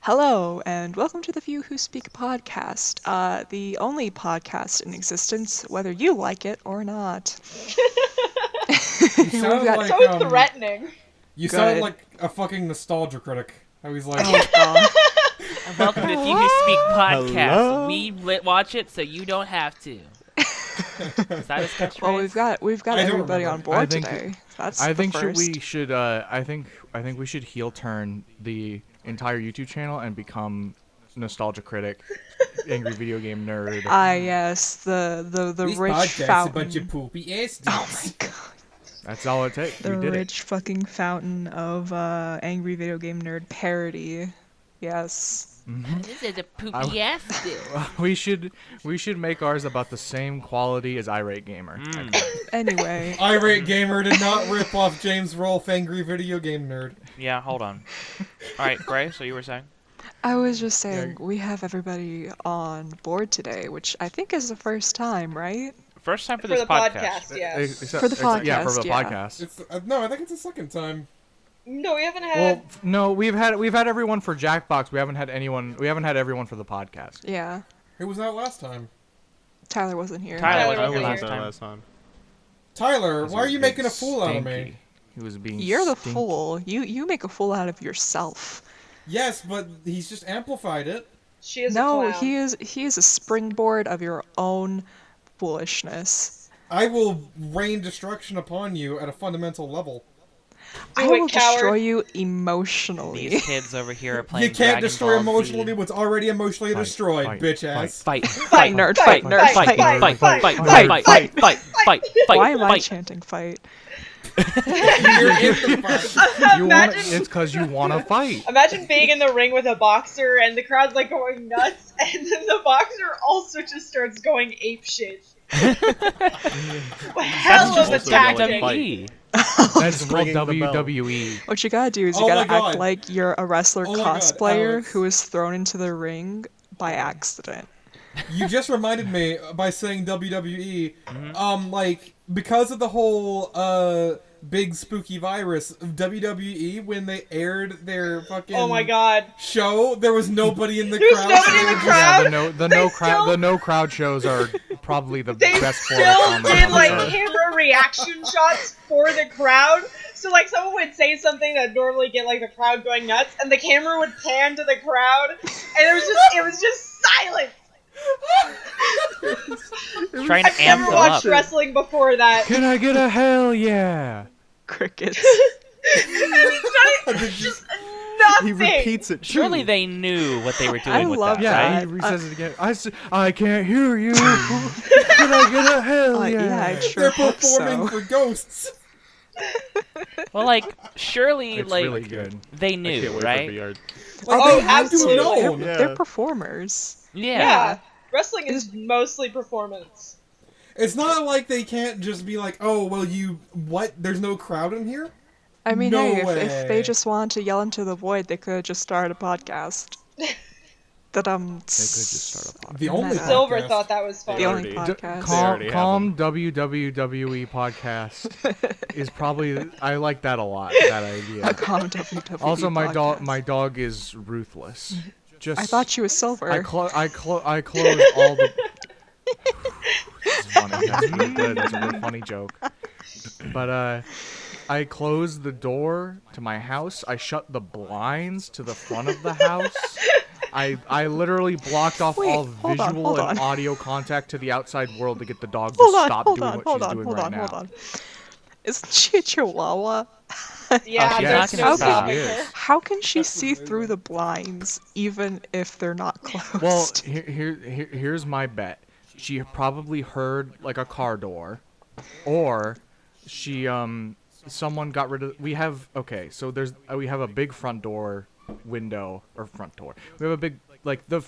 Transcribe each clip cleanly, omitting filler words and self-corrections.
Hello, and welcome to the Few Who Speak podcast, the only podcast in existence, whether you like it or not. You sound like, so threatening. You sound like a fucking nostalgia critic. How he's like, Oh, God. Welcome to Few Who Speak podcast. Hello? We watch it so you don't have to. Is that his catchphrase? Well, we've got I don't everybody on remember. board today. That's I the think first. I think we should heel turn the entire YouTube channel and become nostalgia critic, angry video game nerd. Yes, the this rich podcast's fountain. a bunch of poopy ass Oh dicks. my God. That's all it takes. The We did rich fucking fountain of angry video game nerd parody. Yes. This is a poopy ass dude. it. We should make ours about the same quality as Irate Gamer. Anyway. Irate Gamer did not rip off James Rolfe, angry video game nerd. Yeah, hold on. All right, Gray, so you were saying? I was just saying, we have everybody on board today, which I think is the first time, right? First time for For this the podcast. podcast, yeah. For the Yeah, for podcast, the yeah. podcast. It's no, I think it's the second time. No, we haven't had. Well, no, we've had everyone for Jackbox. We haven't had everyone for the podcast. Yeah. Who was out last time? Tyler wasn't here. Tyler Tyler was wasn't here here. last time. Tyler, why are you making a fool out of me? Stinky. He was being You're the stinky. fool. You make a fool out of yourself. Yes, but he's just amplified it. She is a No, clown. he is a springboard of your own foolishness. I will rain destruction upon you at a fundamental level. I it, will coward. destroy you emotionally. These kids over here are playing You can't Dragon destroy Ball emotionally Z. what's already emotionally Fight, destroyed, fight, bitch fight, ass. Fight, Fight, nerd, fight, nerd, fight. Why am I chanting fight? You're in the fight. It's because you want to fight. Imagine being in the ring with a boxer and the crowd's like going nuts, and then the boxer also just starts going apeshit. Hell of a just tactic. WWE. That's called ringing the bell. WWE. What you gotta do is Oh you gotta my God. act like you're a wrestler Oh my God, cosplayer Alex. who was thrown into the ring by accident. You just reminded me by saying WWE, like, because of the whole, big spooky virus, WWE, when they aired their fucking Oh my god. show, there was nobody in the There was crowd. nobody in the crowd. Yeah, the no crowd shows are probably the They best form of still comedy did on like earth. camera reaction shots for the crowd. So like someone would say something that normally get like the crowd going nuts, and the camera would pan to the crowd, and it was just silent. Trying to I've amp never them watched up. wrestling before that. Can I get a hell yeah? Crickets. It's just nothing. He repeats it. Surely too. they knew what they were doing I with love that, Yeah, right? he says it again. I can't hear you. Can I get a hell yeah, yeah? I sure They're hope performing so. for ghosts. Well, like, surely, It's like, really good. they I knew, can't wait right? for VR. Like, Oh, they had to have absolutely. known. Yeah. They're performers. Yeah. Wrestling is mostly performance. It's not like they can't just be like, oh, well, what? There's no crowd in here? I mean, No hey, if way. they just wanted to yell into the void, they could have just started a podcast. That They could just start a podcast. The only Meta. Silver podcast. thought that was funny. the only already- podcast. They already have Calm WWE podcast is probably I like that a lot. That A idea. calm WWE Also, podcast. my dog is ruthless. Just I thought she was silver. I close all the. It's funny. That's really good. That's a real funny joke. But I close the door to my house. I shut the blinds to the front of the house. I literally blocked off Wait, all hold on, visual hold and on. audio contact to the outside world to get the dog to hold on, stop hold doing on, what hold she's on, doing hold right on, now. hold on. Isn't she a chihuahua? Yeah, she's that's not no gonna stop. stopping She her. is. How can she see through the blinds even if they're not closed? Well, here's my bet. She probably heard like a car door, or she someone got rid of. We have we have a big front door window or front door. We have a big like the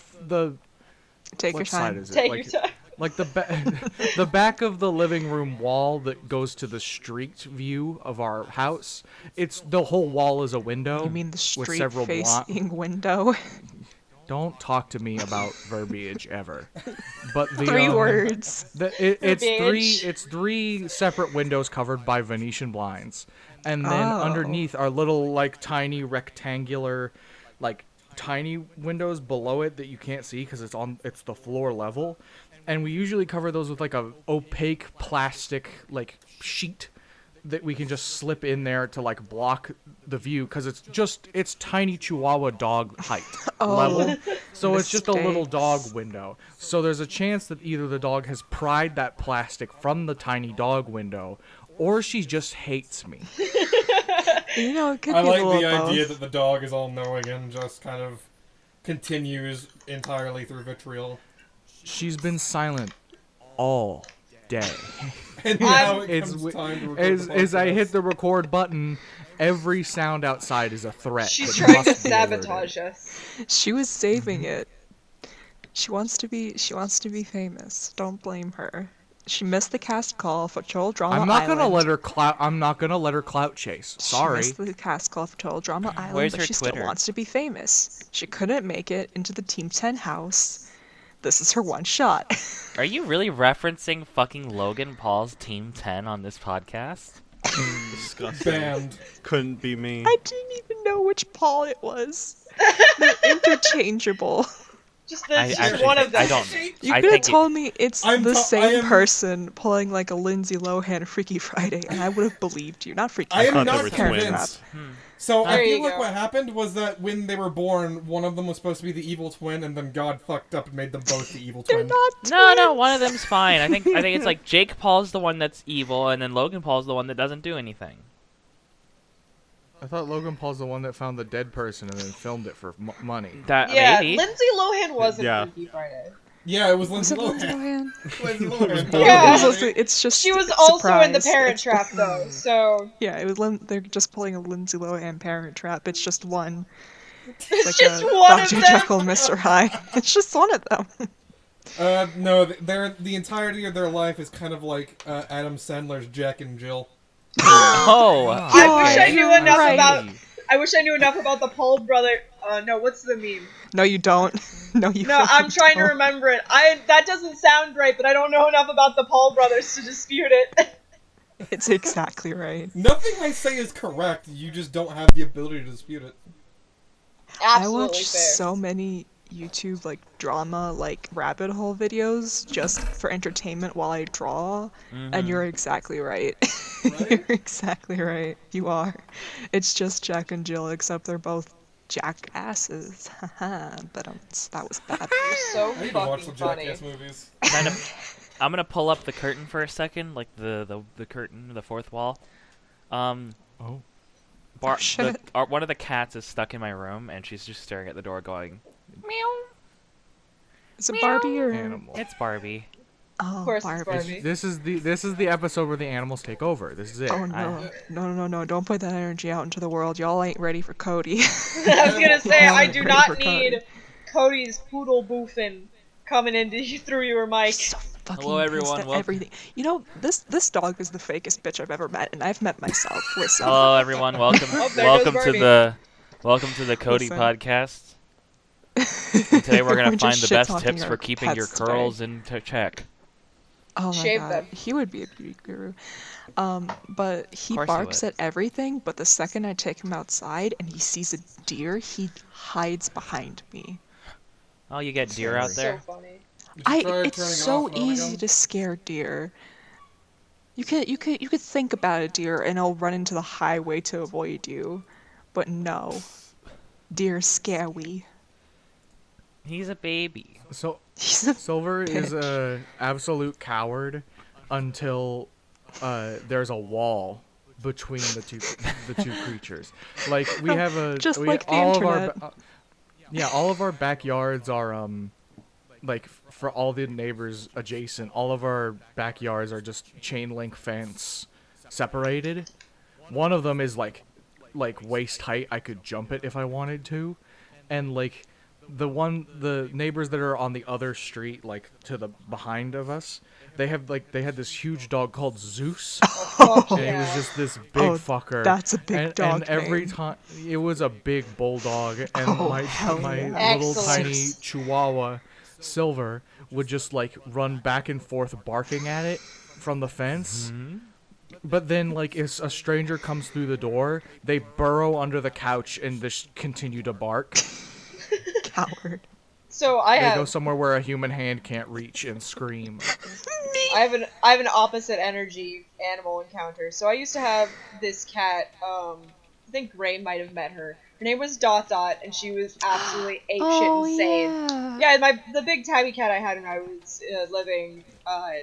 Take your what side time. is it? Take like, your time. Like the back of the living room wall that goes to the street view of our house. It's the whole wall is a window. You mean the with street several facing window? Don't talk to me about verbiage ever. But the Three words. It's three separate windows covered by Venetian blinds, and then Oh. underneath are little like tiny rectangular, like tiny windows below it that you can't see because it's the floor level, and we usually cover those with like a opaque plastic like sheet that we can just slip in there to like block the view because it's tiny Chihuahua dog height level, so it's just a little dog window. So there's a chance that either the dog has pried that plastic from the tiny dog window, or she just hates me. You know, it could I be like a little the both. idea that the dog is all knowing and just kind of continues entirely through vitriol. She's been silent all day. And now it It's comes time to record the as I hit podcast. the record button, every sound outside is a threat. She's that trying to must be alerted. sabotage us. She was saving it. She wants to be famous. Don't blame her. She missed the cast call for Total Drama I'm not Island. gonna let her clout. I'm not gonna let her clout chase. Sorry. She missed the cast call for Total Drama Island, Where's but her she Twitter? still wants to be famous. She couldn't make it into the Team 10 house. This is her one shot. Are you really referencing fucking Logan Paul's Team 10 on this podcast? Disgusting. Banned. Couldn't be me. I didn't even know which Paul it was. They're interchangeable. Just I one of them. don't. You I could have think told me it's I'm the to- I same am- person pulling like a Lindsay Lohan Freaky Friday, and I would have believed you. Not Freaky I am Friday, thought not they were Parent twins. Trap. So I There feel you like go. what happened was that when they were born, one of them was supposed to be the evil twin, and then God fucked up and made them both the evil They're twin. not No, twins. one of them's fine. I think it's like Jake Paul's the one that's evil, and then Logan Paul's the one that doesn't do anything. I thought Logan Paul's the one that found the dead person and then filmed it for money. That Yeah, maybe. Lindsay Lohan was in Yeah. Freaky Friday. Yeah, it was Was Lindsay it Lindsay Lohan. Lohan? Lindsay Lohan. Yeah. It's also- it's just She was a also in The surprise. Parent It's- Trap, though, so... Yeah, it was. They're just pulling a Lindsay Lohan Parent Trap. It's just one. It's Like just a one of Dr. them! Jekyll, Mr. Hyde. It's just one of them. No, the entirety of their life is kind of like Adam Sandler's Jack and Jill. Oh, I wish I knew You're enough right. about... I wish I knew enough about the Paul brother... no, what's the meme? No, you don't. No, you. No, I'm trying to remember it. That doesn't sound right, but I don't know enough about the Paul brothers to dispute it. It's exactly right. Nothing I say is correct. You just don't have the ability to dispute it. I Absolutely watch fair. so many YouTube like drama like rabbit hole videos just for entertainment while I draw, and you're exactly right. You're exactly right. You are. It's just Jack and Jill, except they're both jackasses. Haha. But that was bad. You're so I need to watch fucking some funny. Jackass movies. kind of. I'm gonna pull up the curtain for a second, like the curtain, the fourth wall. Oh. Shit. One of the cats is stuck in my room, and she's just staring at the door, going, "Meow." Is it Barbie or Animal. It's Barbie. Oh, Of course Barbie. it's Barbie. This is the episode where the animals take over. This is it. Oh no. Don't put that energy out into the world. Y'all ain't ready for Cody. I was gonna say, I do Ready not for need Cody's poodle boofing coming into through your mic. So fucking Hello, pissed everyone. at Welcome. everything. You know, this dog is the fakest bitch I've ever met, and I've met myself. Listen. Hello, everyone. Welcome. Oh, there welcome goes to Barbie. welcome to the Cody Listen. podcast. And today we're gonna We're find just the best shit-talking tips our for keeping your pets today. curls in check. Oh my Shave god, them. he would be a beauty guru. But he Course he barks would. at everything. But the second I take him outside and he sees a deer, he hides behind me. Oh, you get deer out there. So funny. Did you try It's turning so off and on easy again? to scare deer. You could think about a deer and it'll run into the highway to avoid you, but no, deer scary. He's a baby. So He's a Silver is bitch. a absolute coward until there's a wall between the two creatures. Like we have a Just we, like the all internet. Of our, yeah, all of our backyards are like for all the neighbors adjacent. All of our backyards are just chain link fence separated. One of them is like waist height. I could jump it if I wanted to, and like the neighbors that are on the other street, like to the behind of us, they had this huge dog called Zeus, Fuck and it yeah. was just this big Oh, fucker. that's a big and, dog And every name. time it was a big bulldog, and Oh, my hell yeah. little Excellent. tiny Chihuahua Silver would just like run back and forth barking at it from the fence. But then, like, if a stranger comes through the door, they burrow under the couch and just continue to bark. Coward. So I They go have somewhere where a human hand can't reach and scream. I have an opposite energy animal encounter. So I used to have this cat. I think Ray might have met her. Her name was Dot Dot, and she was absolutely apeshit insane. Yeah, the big tabby cat I had when I was living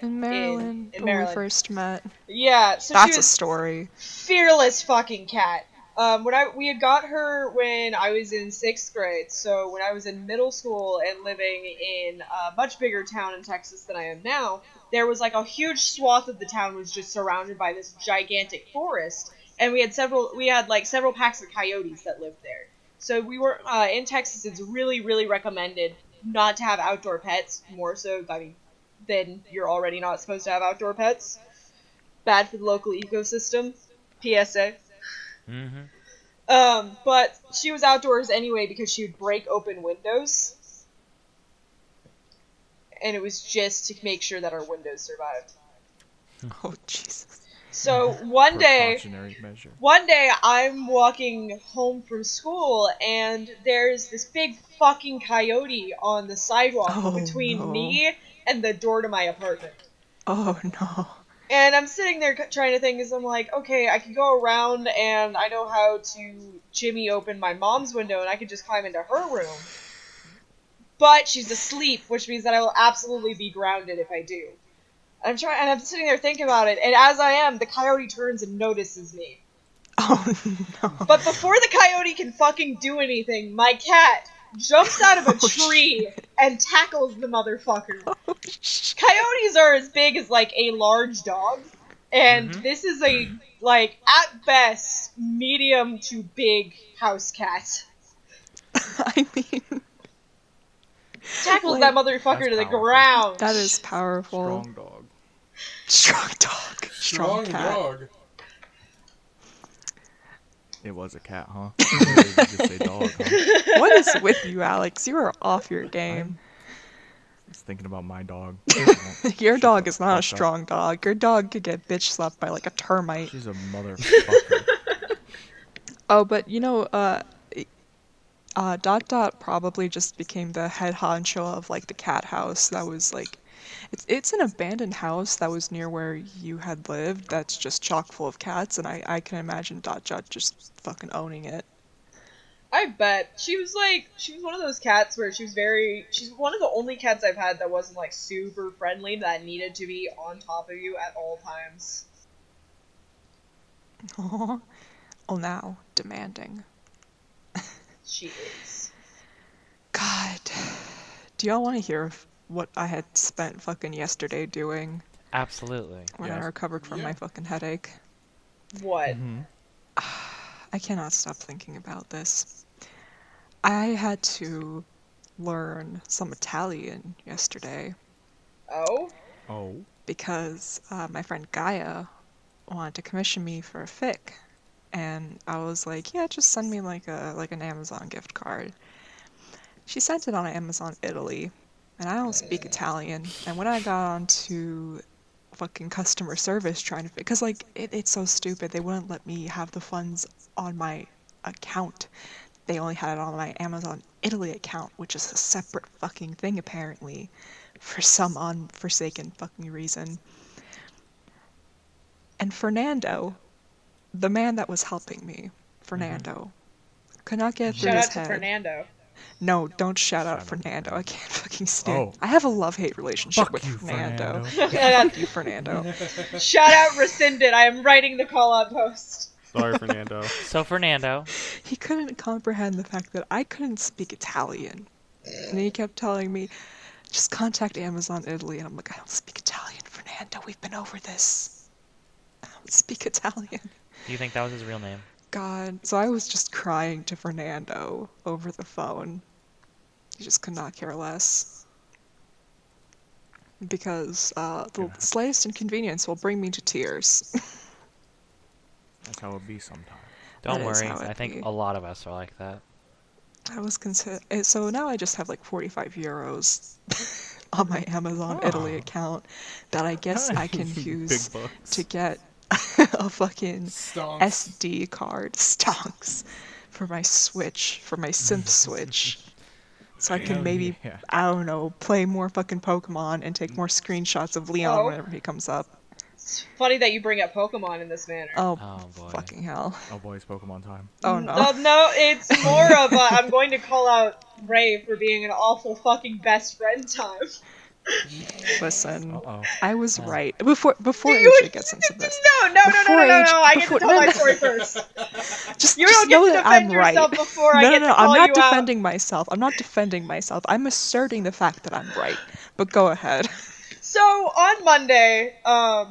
In Maryland, in when we Maryland. first met. Yeah, so That's she a was story. fearless fucking cat. We had got her when I was in 6th grade, so when I was in middle school and living in a much bigger town in Texas than I am now, there was like a huge swath of the town was just surrounded by this gigantic forest, and we had several packs of coyotes that lived there. So we were in Texas. It's really, really recommended not to have outdoor pets. More so, than you're already not supposed to have outdoor pets. Bad for the local ecosystem. PSA. But she was outdoors anyway because she would break open windows. And it was just to make sure that our windows survived. Oh, Jesus. So one day Precautionary measure. I'm walking home from school and there's this big fucking coyote on the sidewalk Oh, between no. me and the door to my apartment. Oh, no. And I'm sitting there trying to think, as I'm like, okay, I could go around and I know how to jimmy open my mom's window and I could just climb into her room. But she's asleep, which means that I will absolutely be grounded if I do. I'm sitting there thinking about it, and as I am, the coyote turns and notices me. Oh, no. But before the coyote can fucking do anything, my cat jumps out of a Oh, tree and tackles the motherfucker. Oh, shit. Coyotes are as big as, like, a large dog. And this is a, like, at best, medium to big house cat. I mean, Tackles Like, that motherfucker to the powerful. ground. that is powerful. Strong dog. Strong dog. Strong cat. dog. It was a cat, huh? Or did you just say dog, huh? What is with you, Alex? You are off your game. I was thinking about my dog. Your Shut dog the is not a fuck up. strong dog. Your dog could get bitch slapped by like a termite. She's a motherfucker. Oh, but you know, Dot Dot probably just became the head honcho of like the cat house that was like, it's an abandoned house that was near where you had lived that's just chock full of cats, and I can imagine Dot Dot just fucking owning it. I bet. She was one of those cats where she's one of the only cats I've had that wasn't like super friendly, that needed to be on top of you at all times. Aw. Oh, now demanding. She is. God, do y'all want to hear of what I had spent fucking yesterday doing Absolutely. when I Yes. recovered from my fucking headache? What? I cannot stop thinking about this. I had to learn some Italian yesterday Oh? Oh. because my friend Gaia wanted to commission me for a fic, and I was like, yeah, just send me like an Amazon gift card. She sent it on Amazon Italy, and I don't speak Italian, and when I got onto fucking customer service trying to, because like it's so stupid, they wouldn't let me have the funds on my account. They only had it on my Amazon Italy account, which is a separate fucking thing apparently, for some unforsaken fucking reason. And Fernando, the man that was helping me, Fernando, could not get it through Shout his out to head. Fernando. No, don't shout out Shout out Fernando. I can't fucking stand. Oh. I have a love-hate relationship Fuck with you, Fernando. Fernando. Fuck you, Fernando. Shout out rescinded. I am writing the call-out post. Sorry, Fernando. So Fernando, He couldn't comprehend the fact that I couldn't speak Italian. And he kept telling me, just contact Amazon Italy. And I'm like, I don't speak Italian, Fernando. We've been over this. I don't speak Italian. do you think that was his real name? God. So I was just crying to Fernando over the phone. He just could not care less. Because the slightest inconvenience will bring me to tears. That's how it be sometimes. Don't That is worry. how it I think be. a lot of us are like that. I was so now I just have like 45 euros on my Amazon Italy account that I guess I can use Big bucks. to get a fucking Stonks. SD card stonks for my Switch, for my Simp Switch. so I can Hell maybe, yeah. I don't know, play more fucking Pokemon and take more screenshots of Leon Oh. whenever he comes up. It's funny that you bring up Pokemon in this manner. Oh, Oh, boy. fucking hell. Oh boy, it's Pokemon time. Oh no. No, it's more of a I'm going to call out Ray for being an awful fucking best friend time. Listen, Uh-oh. I was right. Before You- AJ gets into this. No, I get to tell my no, story first. Just You don't know get to that I'm defend right. yourself before no, I get no, to no, call I'm not you out. defending myself. I'm not defending myself. I'm asserting the fact that I'm right. But go ahead. So on Monday, I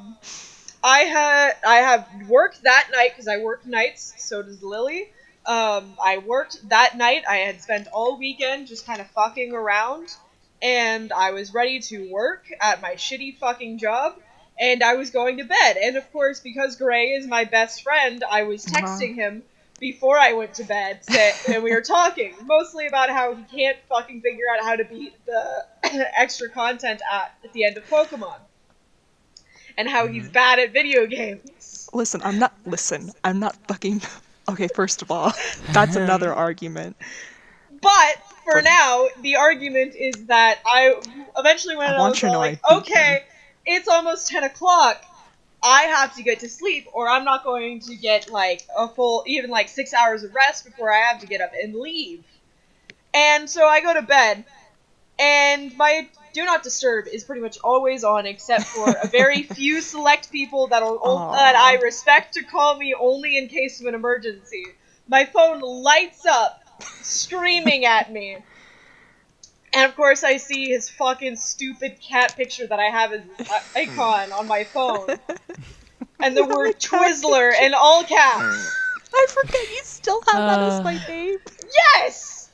have worked that night because I work nights. So does Lily. I worked that night. I had spent all weekend just kind of fucking around, and I was ready to work at my shitty fucking job. And I was going to bed. And of course, because Gray is my best friend, I was texting him before I went to bed, and we were talking mostly about how he can't fucking figure out how to beat the extra content at the end of Pokemon, and how he's bad at video games. Listen, I'm not fucking... Okay, first of all, that's another argument. But for now, the argument is that I eventually went I and I want was you to all know like, I beat okay, it's almost 10 o'clock. I have to get to sleep, or I'm not going to get like a full, even like 6 hours of rest before I have to get up and leave. And so I go to bed, and my Do Not Disturb is pretty much always on, except for a very few select people that I respect to call me only in case of an emergency. My phone lights up, screaming at me. And of course I see his fucking stupid cat picture that I have as his icon on my phone. And the word Twizzler in all caps. I forget you still have that as my name. Yes!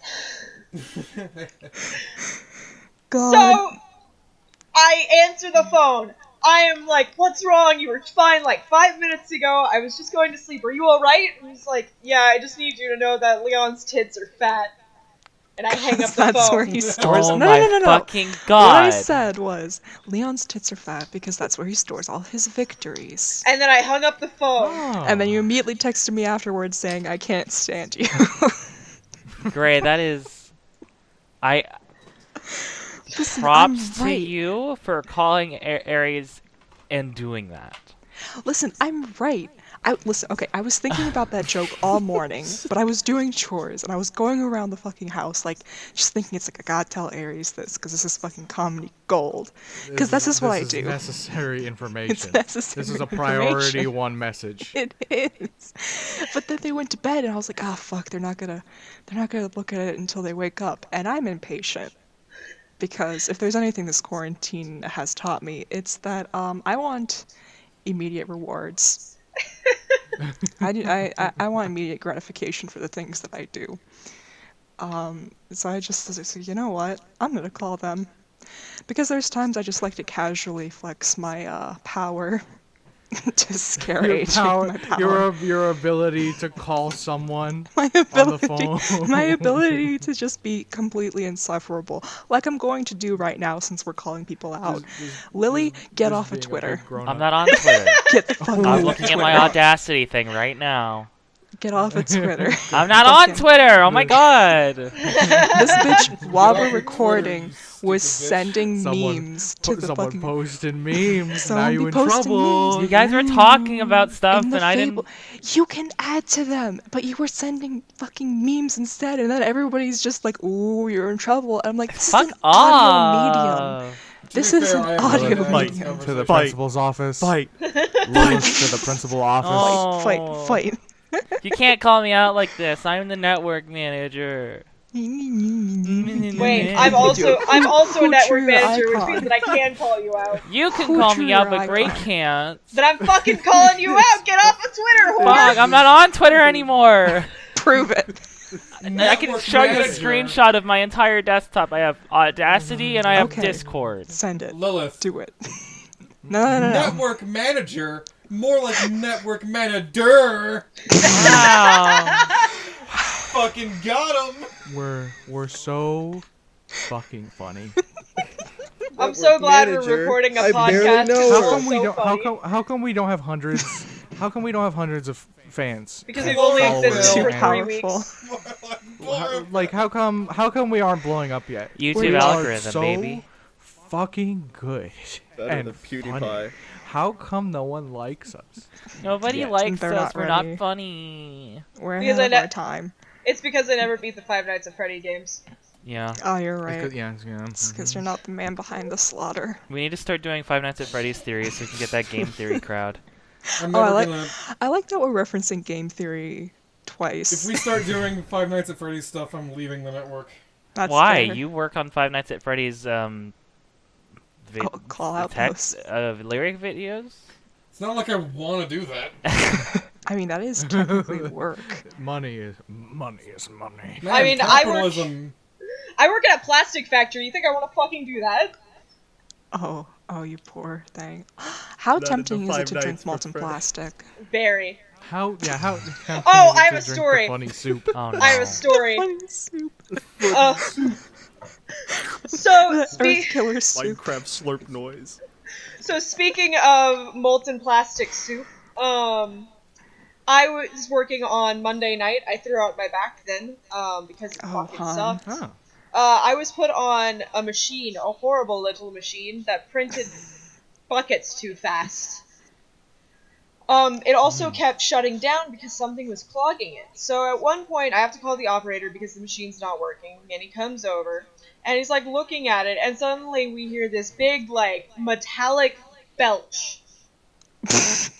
God. So, I answer the phone. I am like, what's wrong? You were fine like 5 minutes ago. I was just going to sleep. Are you alright? And he's like, yeah, I just need you to know that Leon's tits are fat. And I hang up the That's phone. where he stores. Oh no, my no. fucking What god. I said was, Leon's tits are fat because that's where he stores all his victories. And then I hung up the phone. Oh. And then you immediately texted me afterwards saying, I can't stand you. Gray, that is... Listen, Props I'm right. to you for calling Aries and doing that. Listen, I'm right. I was thinking about that joke all morning, but I was doing chores, and I was going around the fucking house, like, just thinking it's like, I gotta tell Aries this, because this is fucking comedy gold. Because this is what I do. Necessary information. It's necessary This is a priority information. one message. It is. But then they went to bed, and I was like, ah, fuck, they're not gonna look at it until they wake up, and I'm impatient. Because if there's anything this quarantine has taught me, it's that I want immediate rewards. I want immediate gratification for the things that I do. So I just said, you know what? I'm gonna call them. Because there's times I just like to casually flex my power to scare AJ. My power. Your ability to call someone My on the ability, phone. my ability to just be completely insufferable, like I'm going to do right now since we're calling people out. Lily, get off of Twitter. I'm not on Twitter. Get the fuck I'm off looking of at Twitter. my Audacity thing right now. Get off of Twitter. I'm not on Twitter! Oh my god! This bitch, while we're recording, was sending memes to the Someone fucking... posted memes. Now Someone you be in posting trouble. memes. You guys were talking about stuff In the and I Fable, didn't... you can add to them, but you were sending fucking memes instead, and then everybody's just like, "Ooh, you're in trouble." And I'm like, "This is Fuck an audio medium. off! This be is fair, an I have audio never had this medium. To the conversation. principal's office. Fight. Lilith to the principal office. Oh. Fight." You can't call me out like this. I'm the network manager. Wait, I'm also a Who network drew your manager, which icon? means that I can call you out. You can Who call drew me out, your but Gray icon? can't. Then I'm fucking calling you out. Get off of Twitter, whore. Fuck, I'm not on Twitter anymore. Prove it. I can Network show you a manager. screenshot of my entire desktop. I have Audacity and I have Okay. Discord. Send it. Lilith. Do it. No. Network manager? More like network manager. Wow. Fucking got him. We're so fucking funny. I'm so glad manager. we're recording a I barely podcast. know because her. How it's come we so don't? funny. How come we don't have hundreds? How come we don't have hundreds of fans? Because we've only Followers. existed Too for 3 powerful. weeks. how come we aren't blowing up yet? YouTube We are algorithm, so baby. fucking good Better and than funny. PewDiePie. How come no one likes us? Nobody Yet. likes They're us. not We're ready. not funny. We're Because ahead I of ne- our time. It's because I never beat the Five Nights at Freddy games. Yeah. Oh, you're It's right. 'cause- yeah, It's because mhm. you're not the man behind the slaughter. We need to start doing Five Nights at Freddy's theory so we can get that game theory crowd. I'm Oh, never gonna. I like that we're referencing game theory twice. If we start doing Five Nights at Freddy's stuff, I'm leaving the network. That's Why? fair. You work on Five Nights at Freddy's Call out text posts. lyric videos? It's not like I want to do that. I mean, that is technically work. Money is money. Man, I mean, capitalism. I work at a plastic factory. You think I want to fucking do that? Oh, you poor thing. How Not in the tempting is it Five to drink Nights for molten Freddy. plastic? Very. How Oh, I I have a story. Funny soup. Oh no. I have a story. Funny soup. Uh, so, Earth killer soup. Minecraft slurp noise. So speaking of molten plastic soup, I was working on Monday night. I threw out my back then, because it Oh, fucking hun. sucked. Huh. I was put on a machine, a horrible little machine that printed buckets too fast. It also kept shutting down because something was clogging it. So at one point, I have to call the operator because the machine's not working, and he comes over, and he's like looking at it, and suddenly we hear this big, like, metallic belch. Belch?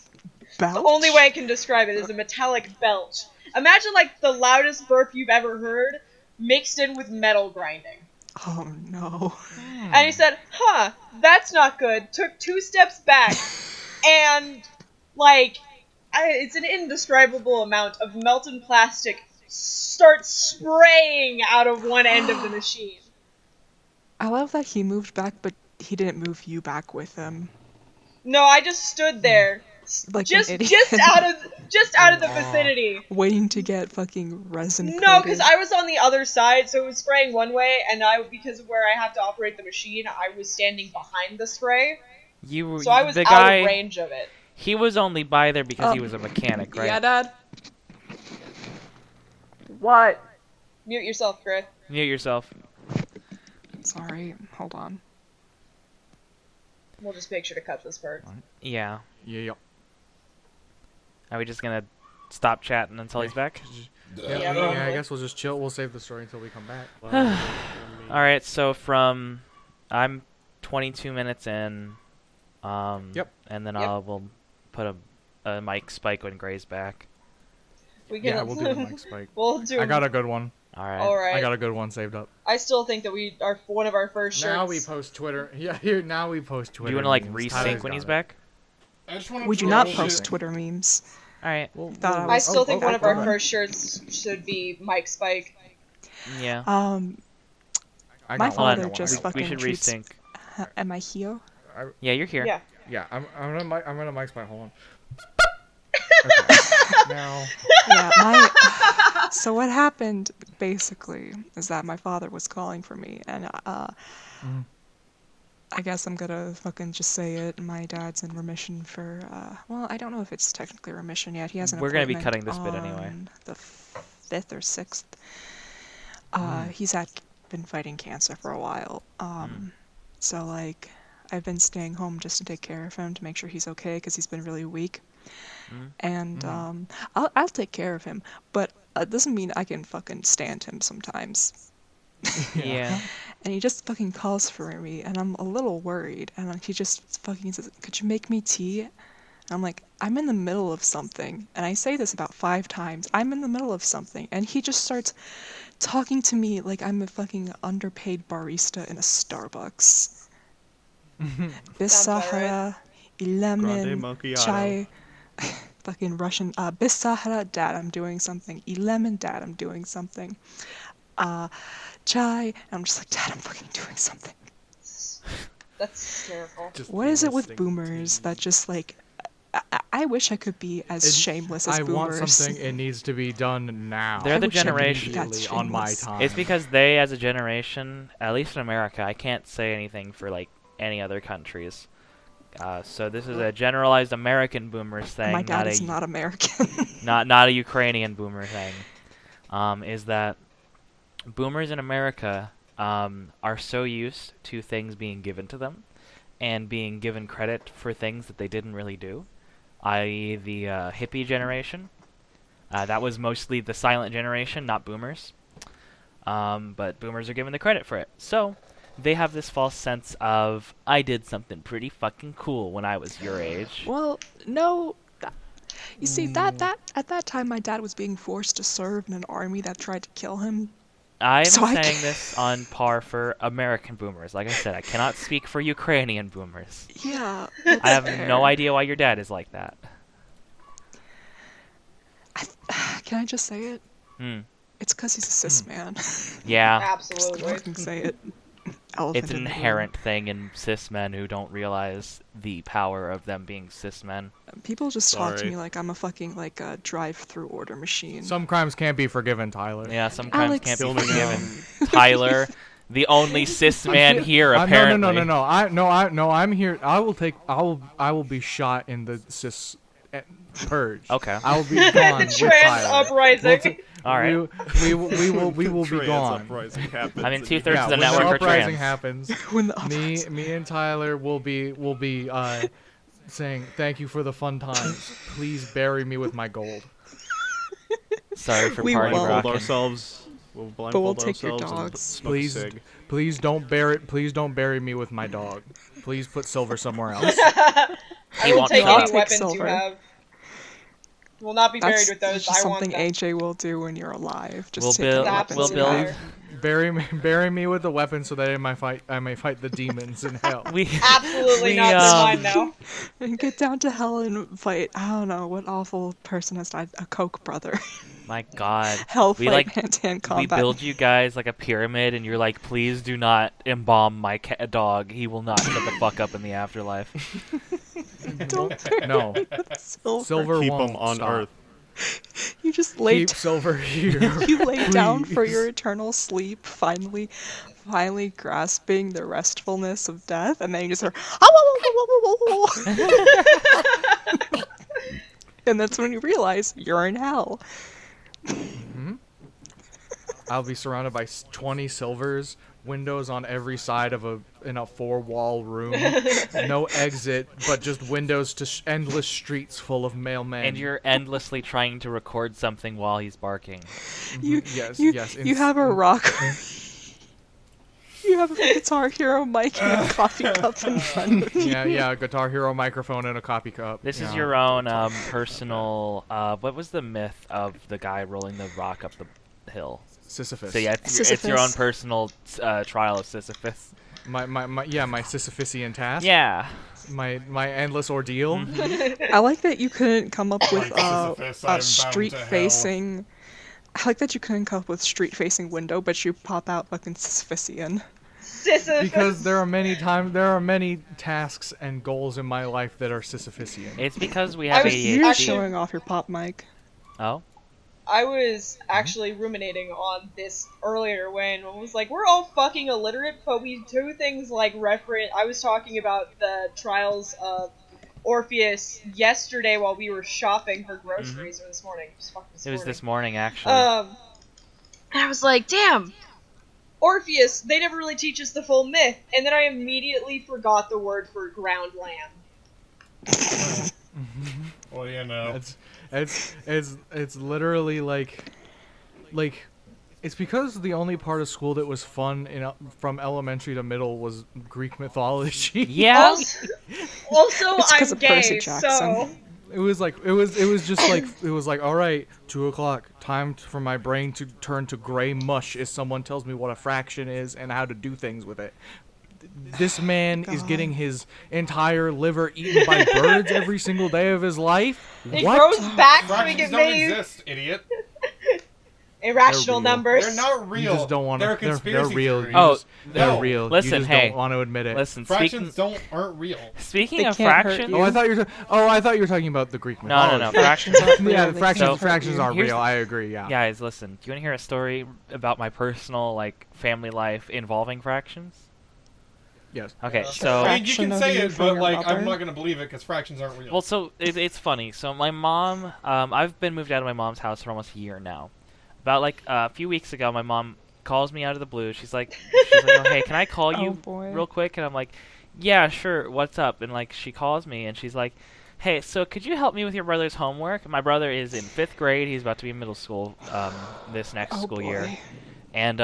The only way I can describe it is a metallic belch. Imagine, like, the loudest burp you've ever heard, mixed in with metal grinding. Oh no. And he said, huh, that's not good. Took 2 steps back, and, like, it's an indescribable amount of melted plastic starts spraying out of one end of the machine. I love that he moved back, but he didn't move you back with him. No, I just stood there, Like just an idiot. just out of the vicinity. Waiting to get fucking resin No, coated. because I was on the other side, so it was spraying one way, and because of where I have to operate the machine, I was standing behind the spray, so I was the out guy. of range of it. He was only by there because he was a mechanic, right? Yeah, Dad? What? Mute yourself, Gray. Mute yourself. Sorry, hold on. We'll just make sure to cut this part. Yeah. Yeah. Are we just gonna stop chatting until he's back? Yeah, probably. I guess we'll just chill. We'll save the story until we come back. All right. So I'm 22 minutes in. Yep. And then Yep. we'll put a mic spike when Gray's back. We can. Yeah, we'll do the mic spike. We'll do. I got a good one. All right. All right. I got a good one saved up. I still think that we are one of our first shirts. Now we post Twitter. Yeah, here now we post Do Twitter. you want to like memes. resync Tyler's when got he's it. back? I just want to We do not post Twitter memes. All right. Thought I I was- still think one of our okay. first shirts should be Mike Spike. Yeah. I My got one. father I got one. just I got one. We fucking should treats- resync. Am I here? Yeah, you're here. Yeah. Yeah, I'm gonna mic spike. Hold on. Okay. Now. Yeah, so what happened basically is that my father was calling for me, and I guess I'm gonna fucking just say it. My dad's in remission for well, I don't know if it's technically remission yet. He has an We're gonna be appointment cutting this bit anyway. on the 5th or 6th. He's been fighting cancer for a while. So like I've been staying home just to take care of him to make sure he's okay because he's been really weak. And I'll take care of him, but it doesn't mean I can fucking stand him sometimes. Yeah. And he just fucking calls for me, and I'm a little worried. And he just fucking says, "Could you make me tea?" And I'm like, "I'm in the middle of something." And I say this about 5 times. I'm in the middle of something, and he just starts talking to me like I'm a fucking underpaid barista in a Starbucks. Bisahara, Grande lemon, macchiato. chai. Fucking Russian. Bisahara, Dad, I'm doing something. Lemon, Dad, I'm doing something. Chai. And I'm just like, Dad, I'm fucking doing something. That's hysterical. Just What is it with listening boomers to- that just like... I wish I could be as shameless as I boomers. want something. It needs to be done now. They're the wish I could be generation- that Immediately on my shameless. time. It's because they, as a generation, at least in America, I can't say anything for like any other countries. So this is a generalized American boomer thing, My dad not is a not American. not a Ukrainian boomer thing. Is that boomers in America are so used to things being given to them and being given credit for things that they didn't really do, i.e. the hippie generation. That was mostly the silent generation, not boomers. But boomers are given the credit for it. So they have this false sense of, I did something pretty fucking cool when I was your age. Well, no. You see, that at that time, my dad was being forced to serve in an army that tried to kill him. I'm So I saying ca- this on par for American boomers. Like I said, I cannot speak for Ukrainian boomers. Yeah. I have no idea why your dad is like that. Can I just say it? Hmm. It's because he's a cis man. Yeah, Just Absolutely. fucking say it. Elephant it's an in the room. inherent thing in cis men who don't realize the power of them being cis men. People just talk to Sorry. me like I'm a fucking like a drive-through order machine. Some crimes can't be forgiven, Tyler. Yeah, some crimes Alex- can't be Kill me now. forgiven. Tyler, the only cis man here, apparently. No. I'm here. I will be shot in the cis purge. Okay. I will be gone with Trans Tyler. uprising. All right. We will be Trans gone. uprising happens I mean, and you 2/3 Yeah, of the when network the are uprising trans. happens, When the uprising- me and Tyler will be saying thank you for the fun times. Please bury me with my gold. Sorry for We party won't. blindfold rocking. ourselves. We'll we'll blindfold take your ourselves and dogs. smoke a Please, cig. please don't bury me with my dog. Please put Silver somewhere else. I He will won't take shut any up. weapons Silver. you have. Will not be buried That's with those. just I want something them. AJ will do when you're alive. Just We'll take build- the That's weapons we'll you build- have. Bury me with the weapon so that I may fight the demons in hell. We Absolutely We, not. They're mine now. And get down to hell and fight. I don't know what awful person has died. A Koch brother. My God. Hell We, fight like, hand-to-hand We combat. build you guys like a pyramid, and you're like, please do not embalm my dog. He will not shut the fuck up in the afterlife. Don't No, Silver. Silver Keep won't them on stop. Earth. You just lay Keep Silver here. you lay down for please. your eternal sleep, finally grasping the restfulness of death, and then you just hear, and that's when you realize you're in hell. I'll be surrounded by 20 Silvers, windows on every side of in a 4-wall room, no exit, but just windows to endless streets full of mailmen. And you're endlessly trying to record something while he's barking. You, Yes, you, yes, you have a rock. You have a Guitar Hero mic and a coffee cup in front of you. yeah, Guitar Hero microphone and a coffee cup. This is yeah. your own personal. What was the myth of the guy rolling the rock up the hill? Sisyphus. So yeah, it's your own Sisyphus. personal trial of Sisyphus. My Sisyphusian task. Yeah. My endless ordeal. I like that you couldn't come up with Sisyphus, I am a bound street-facing. I like that you couldn't come up with street-facing window, but you pop out fucking Sisyphusian. Sisyphus. Because there are many tasks and goals in my life that are Sisyphusian. It's because we I have was- ADHD. You're Actually- showing off your pop mic. Oh. I was actually ruminating on this earlier when I was like, we're all fucking illiterate, but we do things like reference. I was talking about the trials of Orpheus yesterday while we were shopping for groceries, or this morning. Just fucking this It was morning. this morning, actually. And I was like, damn, Orpheus, they never really teach us the full myth. And then I immediately forgot the word for ground lamb. Well, you know. It's literally like it's because the only part of school that was fun from elementary to middle was Greek mythology. Yeah. Also, It's 'cause I'm of Percy gay, Jackson. so... It was just like all right, 2 o'clock, time for my brain to turn to gray mush as someone tells me what a fraction is and how to do things with it. This man is God. getting his entire liver eaten by birds every single day of his life. It What? grows back so we Fractions get don't made exist, idiot. irrational They're real. numbers. They're not real. You just don't want They're to. They're conspiracy real. theories. Oh, They're no. real. Listen, you just hey. don't want to admit it. Listen, Fractions speaking aren't real. speaking They of can't hurt fractions. you. Oh, I thought you were talking about the Greek No, mythology. no, no. Fractions. Fractions aren't real. Yeah, They the can't hurt fractions you. aren't Here's real. the- I agree. Yeah. Guys, listen. Do you want to hear a story about my personal family life involving fractions? Yes. Okay, Sure. so I mean, you can Fraction of say you it, from but your I'm mother? not gonna believe it because fractions aren't real. well, so it's funny. So my mom, I've been moved out of my mom's house for almost a year now. About a few weeks ago, my mom calls me out of the blue. She's like, oh, hey, can I call Oh, you boy. real quick? And I'm like, yeah, sure. What's up? And like, she calls me and she's like, hey, so could you help me with your brother's homework? My brother is in 5th grade. He's about to be in middle school this next Oh, school boy. year. And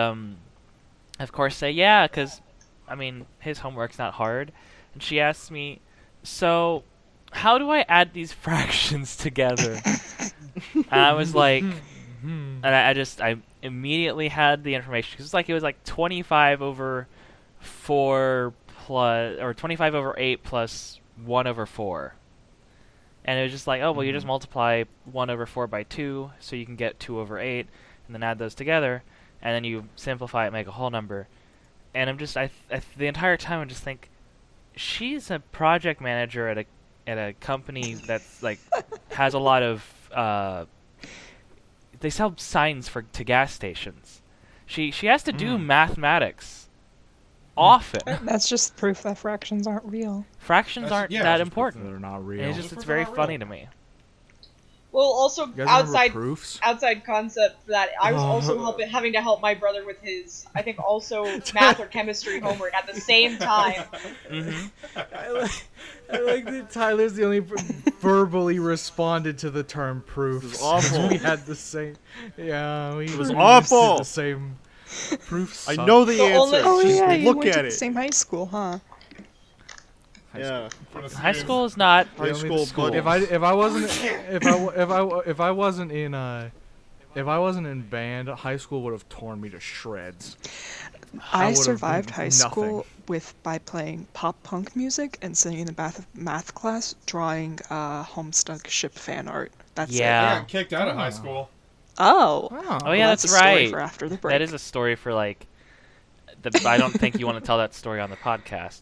of course, say yeah, because I mean, his homework's not hard. And she asks me, so how do I add these fractions together? And I was like, and I immediately had the information. 'Cause it was like 25 over 4 plus, or 25 over 8 plus 1 over 4. And it was just like, oh, well, you just multiply 1 over 4 by 2, so you can get 2 over 8, and then add those together, and then you simplify it, make a whole number. And I'm just, the entire time I just think, she's a project manager at a company that's like has a lot of they sell signs to gas stations. She has to do mathematics often. That's just proof that fractions aren't real. Fractions That's- aren't yeah, that that's just proof important. They're not real. And You it's Proof very they're not funny real. to me. Well, also guys remember proofs? outside concept for that, I was also having to help my brother with his, I think, also math or chemistry homework at the same time. I like that Tyler's the only verbally responded to the term proof. This is awful. We had the same. Yeah, we was we awful. did the same proofs. I know the The only- answer. Oh Just yeah, you look went to at the it. same high school, huh? Yeah. High school is not High school buddies. If I wasn't in band, high school would have torn me to shreds. I would've survived been high school by playing pop punk music and sitting in the math class drawing Homestuck ship fan art. That's I Yeah. got kicked out of high school. it. Oh. Oh yeah, That's that's a story right. for after the break. That is a story for like. I don't think you want to tell that story on the podcast.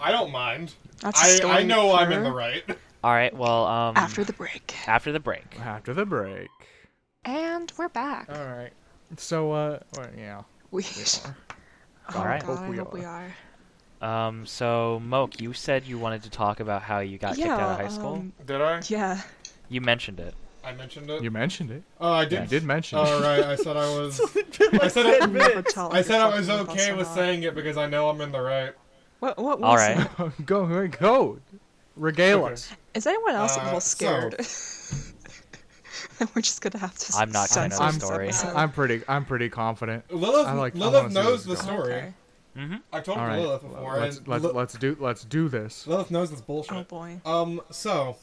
I don't mind. That's a story I know I'm in for the right. All right. Well, after the break. after the break. After the break. And we're back. All right. So well, yeah. We are. Oh All right. god, I we hope are. we are. So Moke, you said you wanted to talk about how you got kicked out of high school. Did I? Yeah. You mentioned it. I mentioned it. You mentioned it. Oh, I did. You did mention Oh, it. right. I said I was. I said I'll never tell I if said you're I was fucking with us okay or with not. saying it because I know I'm in the right. What was All right. it? Go. Regale Okay. us. Is anyone else a little so- scared? We're just gonna have to I'm not gonna know censor the this story. episode. I'm pretty confident. Lilith, I wanna Lilith see where knows this the is going. story. Okay. Mm-hmm. I've told All right. Lilith before. Let's do this. Lilith knows this bullshit. Oh boy. So,